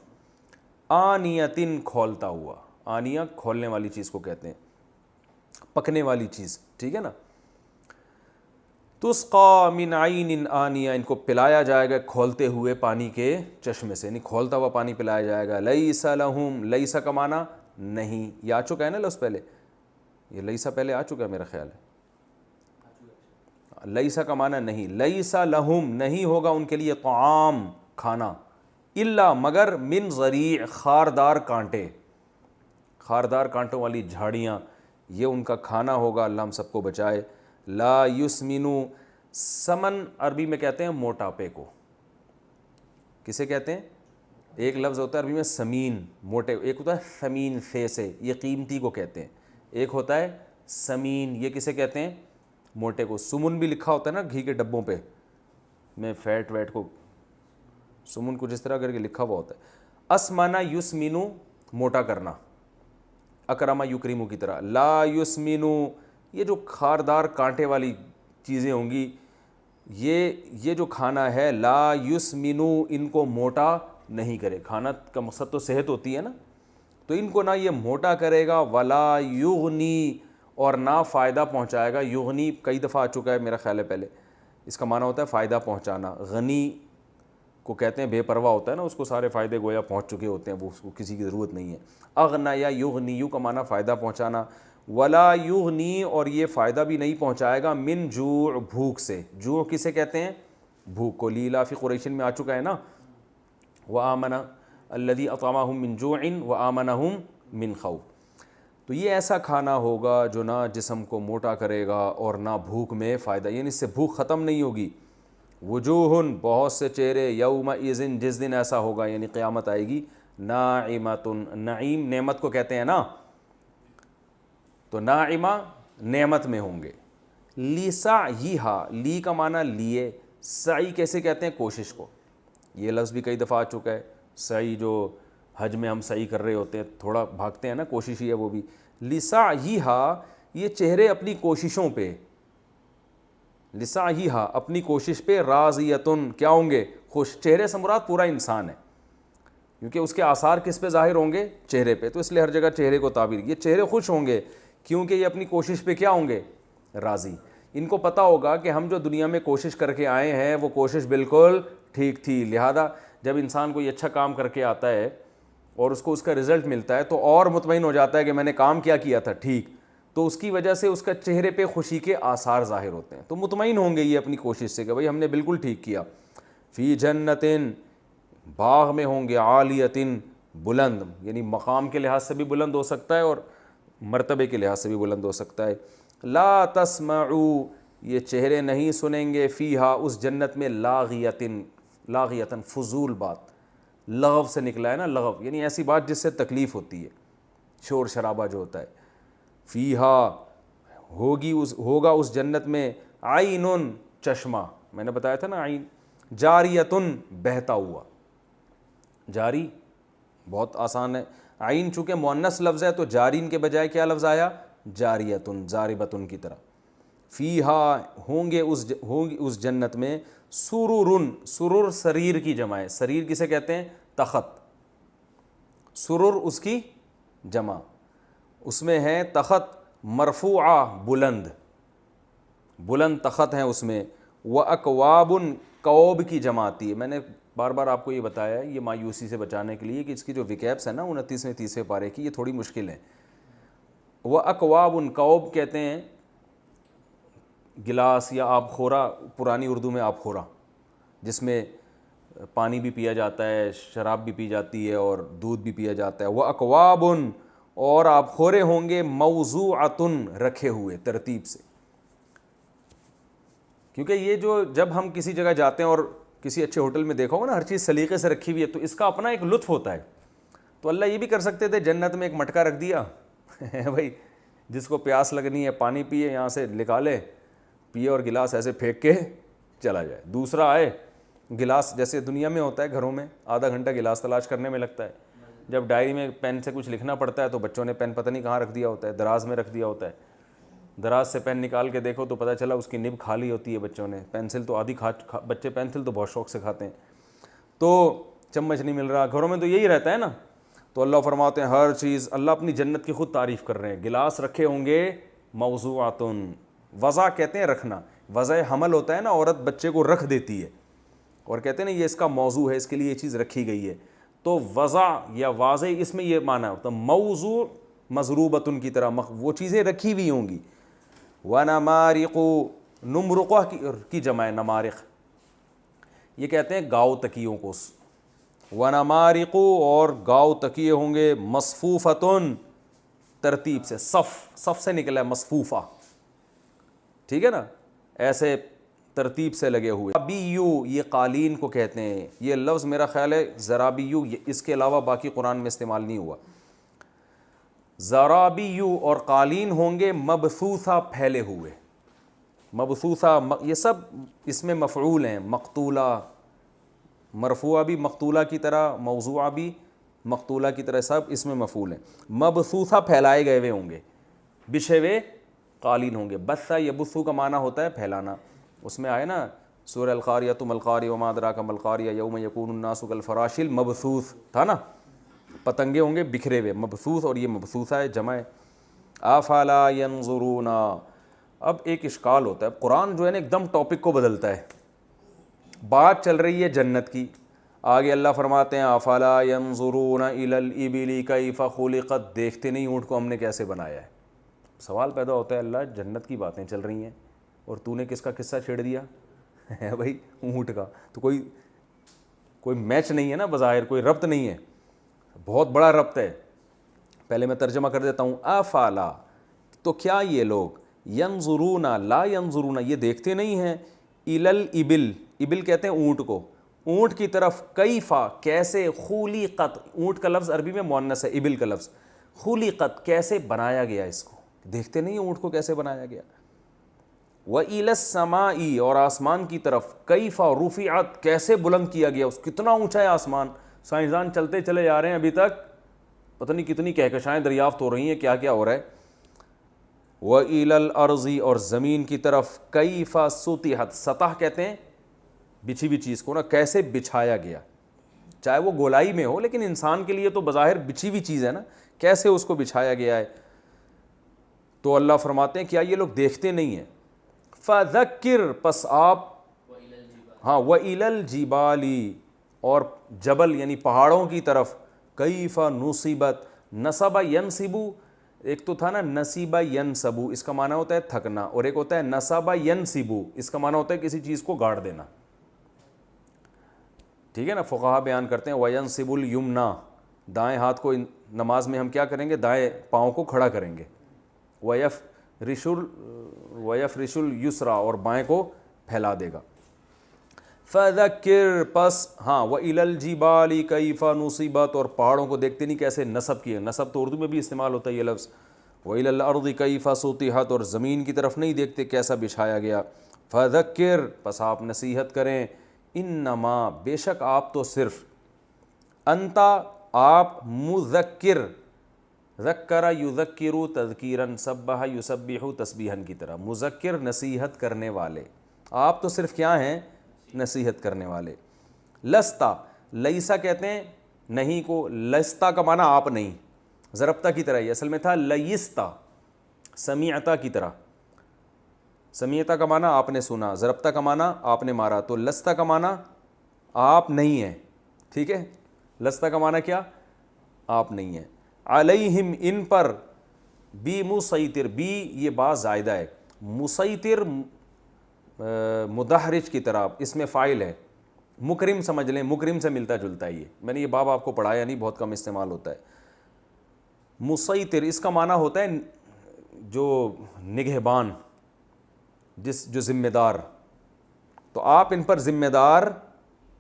آنیتن, کھولتا ہوا, آنیہ کھولنے والی چیز کو کہتے ہیں, پکنے والی چیز, ٹھیک ہے نا. تسقا من عین آنیہ, ان کو پلایا جائے گا کھولتے ہوئے پانی کے چشمے سے, یعنی کھولتا ہوا پانی پلایا جائے گا. لیس لہم, لیس کا معنی نہیں, یہ آ چکا ہے نا لفظ پہلے, یہ لیسا پہلے آ چکا ہے میرا خیال ہے. لیسا کا معنی نہیں, لیسا لہم, نہیں ہوگا ان کے لیے, طعام, کھانا, الا, مگر, من ضریع, خاردار کانٹے, خاردار کانٹوں والی جھاڑیاں, یہ ان کا کھانا ہوگا. اللہ ہم سب کو بچائے. لا یسمنو, سمن عربی میں کہتے ہیں موٹاپے کو. کسے کہتے ہیں, ایک لفظ ہوتا ہے عربی میں سمین, موٹے, ایک ہوتا ہے ثمین, فے سے, یہ قیمتی کو کہتے ہیں. ایک ہوتا ہے سمین, یہ کسے کہتے ہیں, موٹے کو. سمن بھی لکھا ہوتا ہے نا گھی کے ڈبوں پہ, میں فیٹ ویٹ کو سمن کچھ اس طرح کر کے لکھا ہوا ہوتا ہے. اسمنا یسمنو, موٹا کرنا, اکرما یکرمو کی طرح. لا یسمنو, یہ جو خاردار کانٹے والی چیزیں ہوں گی, یہ جو کھانا ہے لا یسمنو ان کو موٹا نہیں کرے. کھانا کا مقصد تو صحت ہوتی ہے نا, تو ان کو نہ یہ موٹا کرے گا, ولا یغنی اور نہ فائدہ پہنچائے گا. یغنی کئی دفعہ آ چکا ہے میرا خیال ہے پہلے, اس کا معنی ہوتا ہے فائدہ پہنچانا. غنی کو کہتے ہیں بے پرواہ ہوتا ہے نا, اس کو سارے فائدے گویا پہنچ چکے ہوتے ہیں, وہ اس کو کسی کی ضرورت نہیں ہے. اغنا یا یغنی کا معنی فائدہ پہنچانا. ولا یغنی اور یہ فائدہ بھی نہیں پہنچائے گا من جوع بھوک سے. جوع کسے کہتے ہیں؟ بھوک کو. لیلا فی قریش میں آ چکا ہے نا, وآمن الذی اطعمہم من جوع وآمنہم من خوف. تو یہ ایسا کھانا ہوگا جو نہ جسم کو موٹا کرے گا اور نہ بھوک میں فائدہ, یعنی اس سے بھوک ختم نہیں ہوگی. وجوہ بہت سے چہرے یومئذ جس دن ایسا ہوگا یعنی قیامت آئے گی, ناعمۃ نعیم نعمت کو کہتے ہیں نا, تو ناعمہ نعمت میں ہوں گے. لسعیہا لی کا معنی لیے, سعی کیسے کہتے ہیں؟ کوشش کو. یہ لفظ بھی کئی دفعہ آ چکا ہے. سعی جو حج میں ہم سعی کر رہے ہوتے ہیں, تھوڑا بھاگتے ہیں نا, کوشش ہی ہے وہ بھی. لسعیہا یہ چہرے اپنی کوششوں پہ, لسعیہا اپنی کوشش پہ, راضیتن کیا ہوں گے؟ خوش. چہرے سے مراد پورا انسان ہے, کیونکہ اس کے آثار کس پہ ظاہر ہوں گے؟ چہرے پہ, تو اس لیے ہر جگہ چہرے کو تعبیر. یہ چہرے خوش ہوں گے کیونکہ یہ اپنی کوشش پہ کیا ہوں گے؟ راضی. ان کو پتہ ہوگا کہ ہم جو دنیا میں کوشش کر کے آئے ہیں وہ کوشش بالکل ٹھیک تھی. لہذا جب انسان کوئی اچھا کام کر کے آتا ہے اور اس کو اس کا رزلٹ ملتا ہے تو اور مطمئن ہو جاتا ہے کہ میں نے کام کیا تھا ٹھیک, تو اس کی وجہ سے اس کا چہرے پہ خوشی کے آثار ظاہر ہوتے ہیں. تو مطمئن ہوں گے یہ اپنی کوشش سے کہ بھئی ہم نے بالکل ٹھیک کیا. فی جنتن باغ میں ہوں گے, عالیتن بلند, یعنی مقام کے لحاظ سے بھی بلند ہو سکتا ہے اور مرتبے کے لحاظ سے بھی بلند ہو سکتا ہے. لا تسمعوا یہ چہرے نہیں سنیں گے, فیہا اس جنت میں, لاغیتن لاغیتن فضول بات, لغو سے نکلا ہے نا, لغو یعنی ایسی بات جس سے تکلیف ہوتی ہے, شور شرابہ جو ہوتا ہے. فیہا ہوگا اس جنت میں, عینن چشمہ, میں نے بتایا تھا نا عین, جاریتن بہتا ہوا. جاری بہت آسان ہے, عین چونکہ مؤنث لفظ ہے تو جارین کے بجائے کیا لفظ آیا؟ جاریتن, زاربتن کی طرح. فیہا ہوں گے اس جنت میں, سرورن, سرور سریر کی جمع ہے. سریر کسے کہتے ہیں؟ تخت. سرور اس کی جمع, اس میں ہے تخت مرفوعہ بلند, بلند تخت ہیں اس میں. وَأَكْوَابٌ کوب کی جمع آتی ہے. میں نے بار بار آپ کو یہ بتایا ہے, یہ مایوسی سے بچانے کے لیے کہ اس کی جو وکیبس ہیں نا 29ویں 30ویں پارے کی, یہ تھوڑی مشکل ہے. وَأَكْوَابٌ کوب کہتے ہیں گلاس یا آب خورا, پرانی اردو میں آب خورا, جس میں پانی بھی پیا جاتا ہے, شراب بھی پی جاتی ہے اور دودھ بھی پیا جاتا ہے. وَأَكْوَابٌ اور آب خورے ہوں گے, موضوعۃن رکھے ہوئے ترتیب سے. کیونکہ یہ جو جب ہم کسی جگہ جاتے ہیں اور کسی اچھے ہوٹل میں دیکھا ہوگا نا ہر چیز سلیقے سے رکھی ہوئی ہے, تو اس کا اپنا ایک لطف ہوتا ہے. تو اللہ یہ بھی کر سکتے تھے جنت میں ایک مٹکا رکھ دیا بھائی جس کو پیاس لگنی ہے پانی پیے, یہاں سے نکالے پیے اور گلاس ایسے پھینک کے چلا جائے. دوسرا آئے گلاس, جیسے دنیا میں ہوتا ہے گھروں میں آدھا گھنٹہ گلاس تلاش کرنے میں لگتا ہے. جب ڈائری میں پین سے کچھ لکھنا پڑتا ہے تو بچوں نے پین پتہ نہیں کہاں رکھ دیا ہوتا ہے, دراز میں رکھ دیا ہوتا ہے. دراز سے پین نکال کے دیکھو تو پتہ چلا اس کی نب کھا لی ہوتی ہے بچوں نے. پینسل تو آدھی بچے پینسل تو بہت شوق سے کھاتے ہیں, تو چمچ نہیں مل رہا. گھروں میں تو یہی رہتا ہے نا. تو اللہ فرماتے ہیں ہر چیز, اللہ اپنی جنت کی خود تعریف کر رہے ہیں. گلاس رکھے ہوں گے موضوعاتن, وضع کہتے ہیں رکھنا, وضع حمل ہوتا ہے نا, عورت بچے کو رکھ دیتی ہے اور کہتے ہیں نا یہ اس کا موضوع ہے, اس کے لیے یہ چیز رکھی گئی ہے. تو وضع یا واضح اس میں یہ معنی ہوتا ہے موضوع مضروبتن کی طرح, وہ چیزیں رکھی ہوئی ہوں گی. وَنَمَارِقُ نمرقہ کی جمع ہے نمارق, یہ کہتے ہیں گاؤ تکیوں کو. وَنَمَارِقُ اور گاؤ تکیے ہوں گے, مصفوفتن ترتیب سے, صف سے نکلا ہے مصفوفہ, ٹھیک ہے نا, ایسے ترتیب سے لگے ہوئے. زرابیو یہ قالین کو کہتے ہیں. یہ لفظ میرا خیال ہے زرابیو اس کے علاوہ باقی قرآن میں استعمال نہیں ہوا. زرابیو اور قالین ہوں گے مبثوثہ پھیلے ہوئے. مبثوثہ یہ سب اس میں مفعول ہیں, مقتولہ مرفوعہ بھی مقتولہ کی طرح, موضوعہ بھی مقتولہ کی طرح, سب اس میں مفعول ہیں. مبثوثہ پھیلائے گئے ہوئے ہوں گے, بچھے ہوئے قالین ہوں گے. بث یبث کا معنی ہوتا ہے پھیلانا, اس میں آئے نا سورہ القاریہ تم القاریہ وما ادراک ما القاریہ یوم یکون الناس کالفراش المبثوث تھا نا، پتنگے ہوں گے بکھرے ہوئے، مبثوث، اور یہ مبثوثہ ہے جمع ہے۔ افلا ینظرون، اب ایک اشکال ہوتا ہے، قرآن جو ہے نا ایک دم ٹاپک کو بدلتا ہے، بات چل رہی ہے جنت کی، آگے اللہ فرماتے ہیں افلا ینظرون الی الابل کیف خلقت، دیکھتے نہیں اونٹ کو ہم نے کیسے بنایا ہے۔ سوال پیدا ہوتا ہے اللہ جنت کی باتیں چل رہی ہیں اور تو نے کس کا قصہ چھیڑ دیا ہے بھائی، اونٹ کا، تو کوئی میچ نہیں ہے نا، بظاہر کوئی ربط نہیں ہے، بہت بڑا ربط ہے۔ پہلے میں ترجمہ کر دیتا ہوں، افلا، تو کیا یہ لوگ، ینظرون لا ینظرون، یہ دیکھتے نہیں ہیں، الی الابل، ابل کہتے ہیں اونٹ کو، اونٹ کی طرف، کیفا کیسے، خلقت، اونٹ کا لفظ عربی میں مؤنث ہے، ابل کا لفظ، خلقت کیسے بنایا گیا، اس کو دیکھتے نہیں اونٹ کو کیسے بنایا گیا۔ وَإِلَى السَّمَاءِ، اور آسمان کی طرف، کیفا رفعت کیسے بلند کیا گیا، اس کتنا اونچا ہے آسمان، سائنسدان چلتے چلے جا رہے ہیں، ابھی تک پتہ نہیں کتنی کہکشائیں دریافت ہو رہی ہیں، کیا کیا ہو رہا ہے۔ وَإِلَى الْأَرْضِ، اور زمین کی طرف، کیفا سطحت، سطح کہتے ہیں بچھی ہوئی چیز کو نا، کیسے بچھایا گیا، چاہے وہ گولائی میں ہو لیکن انسان کے لیے تو بظاہر بچھی ہوئی چیز ہے نا، کیسے اس کو بچھایا گیا ہے۔ تو اللہ فرماتے ہیں کیا یہ لوگ دیکھتے نہیں ہیں، فذکر، پس آپ، ہاں، وَإِلَى الْجِبَالِ، اور جبل یعنی پہاڑوں کی طرف، کیف نصبت، نصب ینصب، ایک تو تھا نا نصیب ینصب، اس کا معنی ہوتا ہے تھکنا، اور ایک ہوتا ہے نصب ینصب، اس کا معنی ہوتا ہے کسی چیز کو گاڑ دینا، ٹھیک ہے نا۔ فقہا بیان کرتے ہیں وینصب الیمنا، دائیں ہاتھ کو نماز میں ہم کیا کریں گے، دائیں پاؤں کو کھڑا کریں گے، ویفرش الیسرا، اور بائیں کو پھیلا دے گا۔ فذکر، پس ہاں، وإلی الجبال کیف نصبت، اور پہاڑوں کو دیکھتے نہیں کیسے نصب کیا، نصب تو اردو میں بھی استعمال ہوتا ہے یہ لفظ، وإلی الارض کیف سطحت، اور زمین کی طرف نہیں دیکھتے کیسا بچھایا گیا۔ فذکر، پس آپ نصیحت کریں، انما، بے شک آپ تو صرف، انتا، آپ، مذکر، ذکر یذکر تذکیرا، سبح یسبح تسبیحا کی طرح، مذکر نصیحت کرنے والے، آپ تو صرف کیا ہیں، نصیحت کرنے والے۔ لستا، لیسا کہتے ہیں نہیں کو، لستا کا معنی آپ نہیں، ضربتا کی طرح، یہ اصل میں تھا لیستا، سمیعتا کی طرح، سمیعتا کا معنی آپ نے سنا، ضربتا کا معنی آپ نے مارا، تو لستا کا معنی آپ نہیں ہیں، ٹھیک ہے، لستا کا معنی کیا، آپ نہیں ہیں، علیہم، ان پر، بی مسیطر، بی یہ با زائدہ ہے، مسیطر مدحرج کی طرح، اس میں فاعل ہے، مکرم سمجھ لیں، مکرم سے ملتا جلتا ہے یہ، میں نے یہ باب آپ کو پڑھایا نہیں، بہت کم استعمال ہوتا ہے۔ مسیطر، اس کا معنی ہوتا ہے جو نگہبان، جو ذمہ دار، تو آپ ان پر ذمہ دار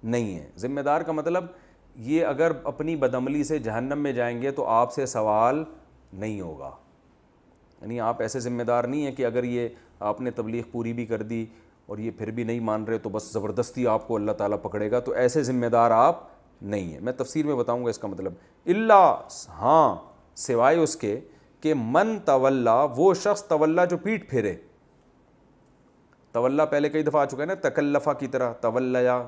نہیں ہیں۔ ذمہ دار کا مطلب یہ اگر اپنی بدعملی سے جہنم میں جائیں گے تو آپ سے سوال نہیں ہوگا، یعنی آپ ایسے ذمہ دار نہیں ہیں کہ اگر یہ آپ نے تبلیغ پوری بھی کر دی اور یہ پھر بھی نہیں مان رہے تو بس زبردستی آپ کو اللہ تعالیٰ پکڑے گا، تو ایسے ذمہ دار آپ نہیں ہیں۔ میں تفسیر میں بتاؤں گا اس کا مطلب، اللہ، ہاں، سوائے اس کے کہ من تولا، وہ شخص، تولا جو پیٹ پھیرے، تولا پہلے کئی دفعہ آ چکا ہے نا، تکلفہ کی طرح، تولیا،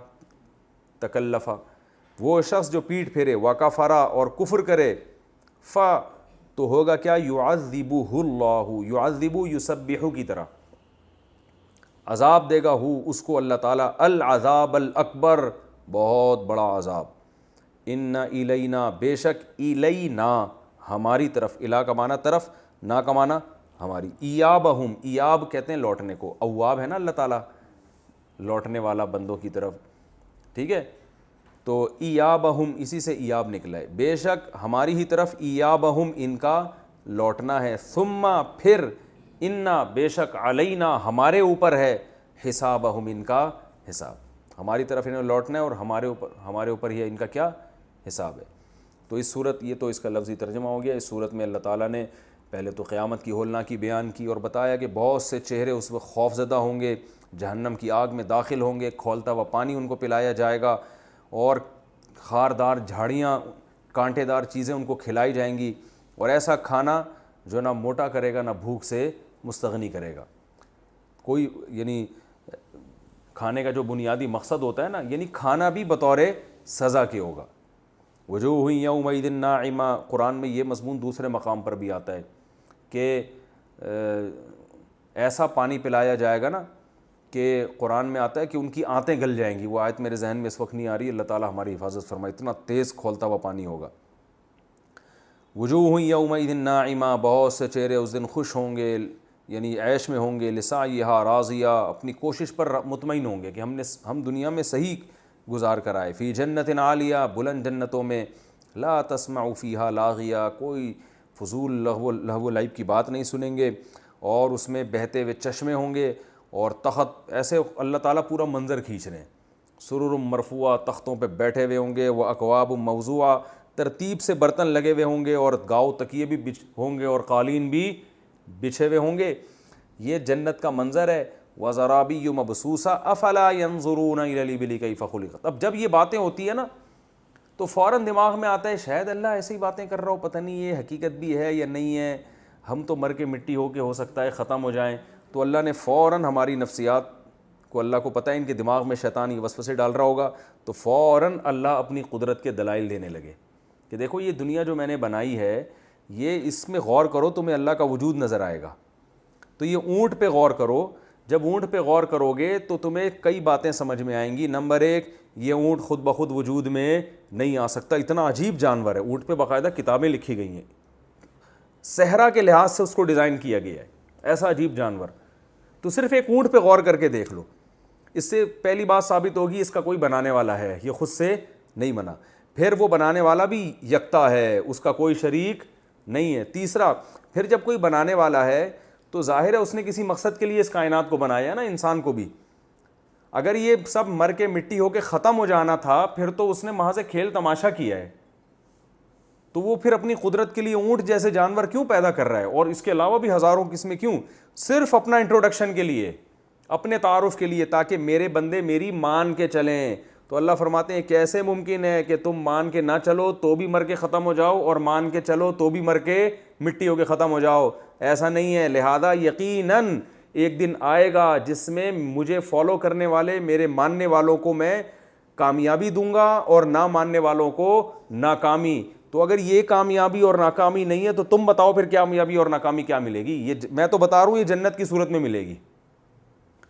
تکلفہ، وہ شخص جو پیٹ پھیرے، وکفرا، اور کفر کرے، تو ہوگا کیا، یعذبہ اللہ، یعذبہ یسبح کی طرح، عذاب دے گا اس کو اللہ تعالیٰ، العذاب الاکبر، بہت بڑا عذاب، ان الینا، بے شک، الینا، ہماری طرف، الا کا معنی طرف، نا کا معنی ہماری، ایابہم، ایاب کہتے ہیں لوٹنے کو، اواب ہے نا اللہ تعالیٰ، لوٹنے والا بندوں کی طرف، ٹھیک ہے، تو ایابہم اسی سے ایاب نکلا ہے، بے شک ہماری ہی طرف، ایابہم ان کا لوٹنا ہے، ثم پھر، انا بے شک، علینا ہمارے اوپر ہے، حسابہم ان کا حساب، ہماری طرف انہیں لوٹنا ہے اور ہمارے اوپر ہی ان کا کیا حساب ہے۔ تو اس صورت، یہ تو اس کا لفظی ترجمہ ہو گیا، اس صورت میں اللہ تعالیٰ نے پہلے تو قیامت کی ہولناکی بیان کی اور بتایا کہ بہت سے چہرے اس وقت خوف زدہ ہوں گے، جہنم کی آگ میں داخل ہوں گے، کھولتا ہوا پانی ان کو پلایا جائے گا اور خاردار جھاڑیاں، کانٹے دار چیزیں ان کو کھلائی جائیں گی، اور ایسا کھانا جو نہ موٹا کرے گا نہ بھوک سے مستغنی کرے گا، کوئی یعنی کھانے کا جو بنیادی مقصد ہوتا ہے نا، یعنی کھانا بھی بطور سزا کے ہوگا. وجوہ یومئذ ناعمہ، قرآن میں یہ مضمون دوسرے مقام پر بھی آتا ہے کہ ایسا پانی پلایا جائے گا نا کہ قرآن میں آتا ہے کہ ان کی آنتیں گل جائیں گی. وہ آیت میرے ذہن میں اس وقت نہیں آ رہی، اللہ تعالیٰ ہماری حفاظت فرمائے. اتنا تیز کھولتا ہوا پانی ہوگا. وجوہ یومئذ ناعمہ، بہت سے چہرے اس دن خوش ہوں گے، یعنی عیش میں ہوں گے. لسعیہا راضیہ، اپنی کوشش پر مطمئن ہوں گے کہ ہم دنیا میں صحیح گزار کر آئے. فی جنت عالیہ، بلند جنتوں میں. لا تسمع فیہا لاغیہ، کوئی فضول لہو و لعب کی بات نہیں سنیں گے. اور اس میں بہتے ہوئے چشمے ہوں گے اور تخت، ایسے اللہ تعالیٰ پورا منظر کھینچ رہے ہیں. سرر مرفوعہ، تختوں پہ بیٹھے ہوئے ہوں گے. وہ اکواب موضوعہ، ترتیب سے برتن لگے ہوئے ہوں گے اور گاؤ تکیے بھی ہوں گے اور قالین بھی بچھے ہوئے ہوں گے. یہ جنت کا منظر ہے. وزرابی مبثوثہ افلا ينظرون الى الابل کیف خلقت. اب جب یہ باتیں ہوتی ہیں نا تو فوراً دماغ میں آتا ہے شاید اللہ ایسی ہی باتیں کر رہا ہو، پتہ نہیں یہ حقیقت بھی ہے یا نہیں ہے، ہم تو مر کے مٹی ہو سکتا ہے ختم ہو جائیں. تو اللہ نے فوراً ہماری نفسیات کو، اللہ کو پتہ ہے ان کے دماغ میں شیطان یہ وسوسے ڈال رہا ہوگا، تو فوراً اللہ اپنی قدرت کے دلائل دینے لگے کہ دیکھو یہ دنیا جو میں نے بنائی ہے، یہ اس میں غور کرو تمہیں اللہ کا وجود نظر آئے گا. تو یہ اونٹ پہ غور کرو. جب اونٹ پہ غور کرو گے تو تمہیں کئی باتیں سمجھ میں آئیں گی. نمبر 1، یہ اونٹ خود بخود وجود میں نہیں آ سکتا، اتنا عجیب جانور ہے. اونٹ پہ باقاعدہ کتابیں لکھی گئی ہیں، صحرا کے لحاظ سے اس کو ڈیزائن کیا گیا ہے، ایسا عجیب جانور. تو صرف ایک اونٹ پہ غور کر کے دیکھ لو، اس سے پہلی بات ثابت ہوگی اس کا کوئی بنانے والا ہے، یہ خود سے نہیں بنا. پھر وہ بنانے والا بھی یکتا ہے، اس کا کوئی شریک نہیں ہے. تیسرا، پھر جب کوئی بنانے والا ہے تو ظاہر ہے اس نے کسی مقصد کے لیے اس کائنات کو بنایا ہے نا، انسان کو بھی. اگر یہ سب مر کے مٹی ہو کے ختم ہو جانا تھا پھر تو اس نے محض کھیل تماشا کیا ہے. تو وہ پھر اپنی قدرت کے لیے اونٹ جیسے جانور کیوں پیدا کر رہا ہے، اور اس کے علاوہ بھی ہزاروں قسمیں کیوں؟ صرف اپنا انٹروڈکشن کے لیے، اپنے تعارف کے لیے، تاکہ میرے بندے میری مان کے چلیں. تو اللہ فرماتے ہیں کیسے ممکن ہے کہ تم مان کے نہ چلو تو بھی مر کے ختم ہو جاؤ، اور مان کے چلو تو بھی مر کے مٹی ہو کے ختم ہو جاؤ؟ ایسا نہیں ہے. لہذا یقیناً ایک دن آئے گا جس میں مجھے فالو کرنے والے، میرے ماننے والوں کو میں کامیابی دوں گا اور نہ ماننے والوں کو ناکامی. تو اگر یہ کامیابی اور ناکامی نہیں ہے تو تم بتاؤ پھر کامیابی اور ناکامی کیا ملے گی؟ یہ میں تو بتا رہا ہوں یہ جنت کی صورت میں ملے گی.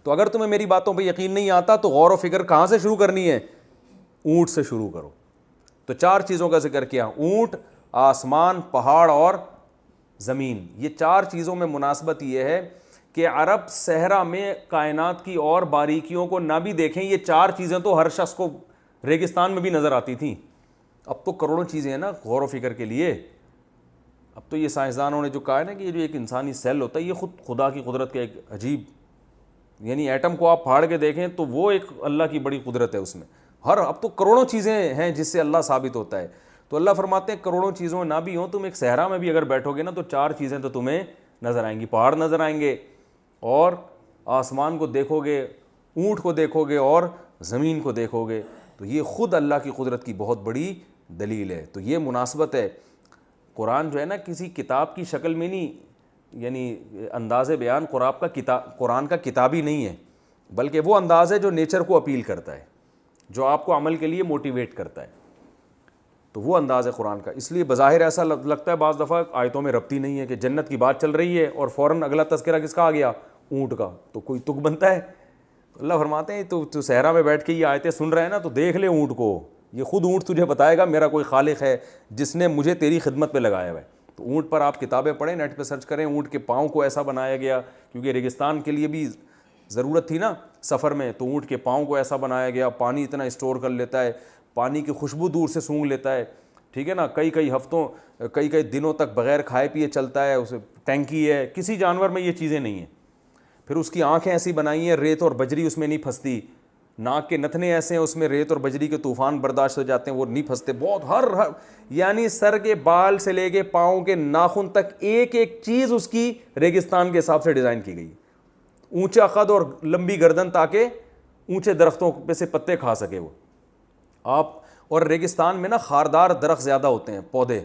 تو اگر تمہیں میری باتوں پہ یقین نہیں آتا تو غور و فکر کہاں سے شروع کرنی ہے؟ اونٹ سے شروع کرو. تو 4 چیزوں کا ذکر کیا، اونٹ، آسمان، پہاڑ اور زمین. یہ 4 چیزوں میں مناسبت یہ ہے کہ عرب صحرا میں کائنات کی اور باریکیوں کو نہ بھی دیکھیں، یہ 4 چیزیں تو ہر شخص کو ریگستان میں بھی نظر آتی تھیں. اب تو کروڑوں چیزیں ہیں نا غور و فکر کے لیے. اب تو یہ سائنسدانوں نے جو کہا ہے نا کہ یہ جو ایک انسانی سیل ہوتا ہے یہ خود خدا کی قدرت کا ایک عجیب، یعنی ایٹم کو آپ پھاڑ کے دیکھیں تو وہ ایک اللہ کی بڑی قدرت ہے اس میں. اب تو کروڑوں چیزیں ہیں جس سے اللہ ثابت ہوتا ہے. تو اللہ فرماتے ہیں کروڑوں چیزوں نہ بھی ہوں، تم ایک صحرا میں بھی اگر بیٹھو گے نا تو 4 چیزیں تو تمہیں نظر آئیں گی. پہاڑ نظر آئیں گے اور آسمان کو دیکھو گے، اونٹ کو دیکھو گے اور زمین کو دیکھو گے. تو یہ خود اللہ کی قدرت کی بہت بڑی دلیل ہے. تو یہ مناسبت ہے. قرآن جو ہے نا کسی کتاب کی شکل میں نہیں، یعنی انداز بیان قرآن کا کتابی نہیں ہے، بلکہ وہ انداز ہے جو نیچر کو اپیل کرتا ہے، جو آپ کو عمل کے لیے موٹیویٹ کرتا ہے. تو وہ انداز ہے قرآن کا. اس لیے بظاہر ایسا لگتا ہے بعض دفعہ آیتوں میں ربط ہی نہیں ہے کہ جنت کی بات چل رہی ہے اور فوراً اگلا تذکرہ کس کا آ گیا؟ اونٹ کا. تو کوئی تک بنتا ہے؟ تو اللہ فرماتے ہیں تو صحرا میں بیٹھ کے یہ آیتیں سن رہے ہیں نا تو دیکھ لے اونٹ کو، یہ خود اونٹ تجھے بتائے گا میرا کوئی خالق ہے جس نے مجھے تیری خدمت پہ لگایا ہوا ہے. تو اونٹ پر آپ کتابیں پڑھیں، نیٹ پہ سرچ کریں، اونٹ کے پاؤں کو ایسا بنایا گیا کیونکہ ریگستان کے لیے بھی ضرورت تھی نا سفر میں، تو اونٹ کے پاؤں کو ایسا بنایا گیا. پانی اتنا اسٹور کر لیتا ہے، پانی کی خوشبو دور سے سونگھ لیتا ہے، ٹھیک ہے نا، کئی ہفتوں کئی دنوں تک بغیر کھائے پیے چلتا ہے. اسے ٹینکی ہے، کسی جانور میں یہ چیزیں نہیں ہیں. پھر اس کی آنکھیں ایسی بنائی ہیں ریت اور بجری اس میں نہیں پھنستی. ناک کے نتنے ایسے ہیں اس میں ریت اور بجری کے طوفان برداشت ہو جاتے ہیں، وہ نہیں پھنستے. بہت ہر یعنی سر کے بال سے لے کے پاؤں کے ناخن تک ایک ایک چیز اس کی ریگستان کے حساب سے ڈیزائن کی گئی. اونچا قد اور لمبی گردن تاکہ اونچے درختوں پہ سے پتے کھا سکے وہ آپ. اور ریگستان میں نا خاردار درخت زیادہ ہوتے ہیں، پودے.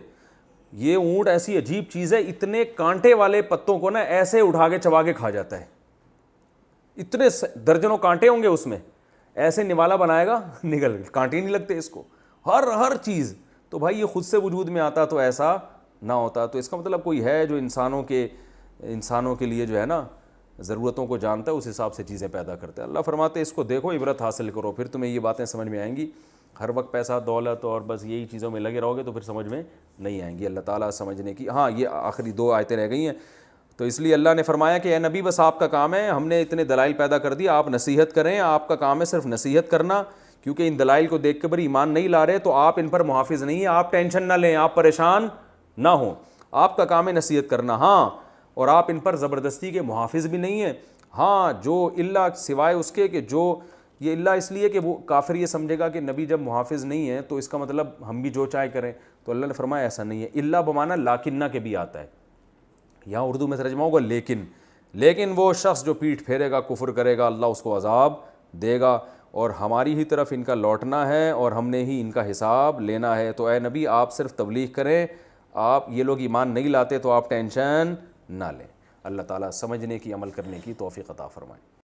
یہ اونٹ ایسی عجیب چیز ہے، اتنے کانٹے والے پتوں کو نا ایسے اٹھا کے چبا کے کھا جاتا ہے. اتنے درجنوں کانٹے ہوں گے اس میں. ایسے نوالا بنائے گا نگل کانٹے نہیں لگتے اس کو, ہر چیز. تو بھائی یہ خود سے وجود میں آتا تو ایسا نہ ہوتا. تو اس کا مطلب کوئی ہے جو انسانوں کے لیے جو ہے نا ضرورتوں کو جانتا ہے, اس حساب سے چیزیں پیدا کرتا ہے. اللہ فرماتے ہیں اس کو دیکھو, عبرت حاصل کرو, پھر تمہیں یہ باتیں سمجھ میں آئیں گی. ہر وقت پیسہ دولت اور بس یہی چیزوں میں لگے رہو گے تو پھر سمجھ میں نہیں آئیں گی. اللہ تعالیٰ سمجھنے کی. ہاں یہ آخری 2 آیتیں رہ گئی ہیں, تو اس لیے اللہ نے فرمایا کہ اے نبی بس آپ کا کام ہے, ہم نے اتنے دلائل پیدا کر دی, آپ نصیحت کریں, آپ کا کام ہے صرف نصیحت کرنا. کیونکہ ان دلائل کو دیکھ کے بر ایمان نہیں لا رہے تو آپ ان پر محافظ نہیں ہیں, آپ ٹینشن نہ لیں, آپ پریشان نہ ہوں, آپ کا کام ہے نصیحت کرنا. ہاں اور آپ ان پر زبردستی کے محافظ بھی نہیں ہیں. ہاں جو اللہ سوائے اس کے کہ جو یہ اللہ اس لیے کہ وہ کافر یہ سمجھے گا کہ نبی جب محافظ نہیں ہے تو اس کا مطلب ہم بھی جو چاہے کریں, تو اللہ نے فرمایا ایسا نہیں ہے. اللہ بمانا لاکنہ کے بھی آتا ہے, یہاں اردو میں ترجمہ ہوگا لیکن وہ شخص جو پیٹھ پھیرے گا, کفر کرے گا, اللہ اس کو عذاب دے گا, اور ہماری ہی طرف ان کا لوٹنا ہے اور ہم نے ہی ان کا حساب لینا ہے. تو اے نبی آپ صرف تبلیغ کریں, آپ یہ لوگ ایمان نہیں لاتے تو آپ ٹینشن نہ لیں. اللہ تعالیٰ سمجھنے کی عمل کرنے کی توفیق عطا فرمائے.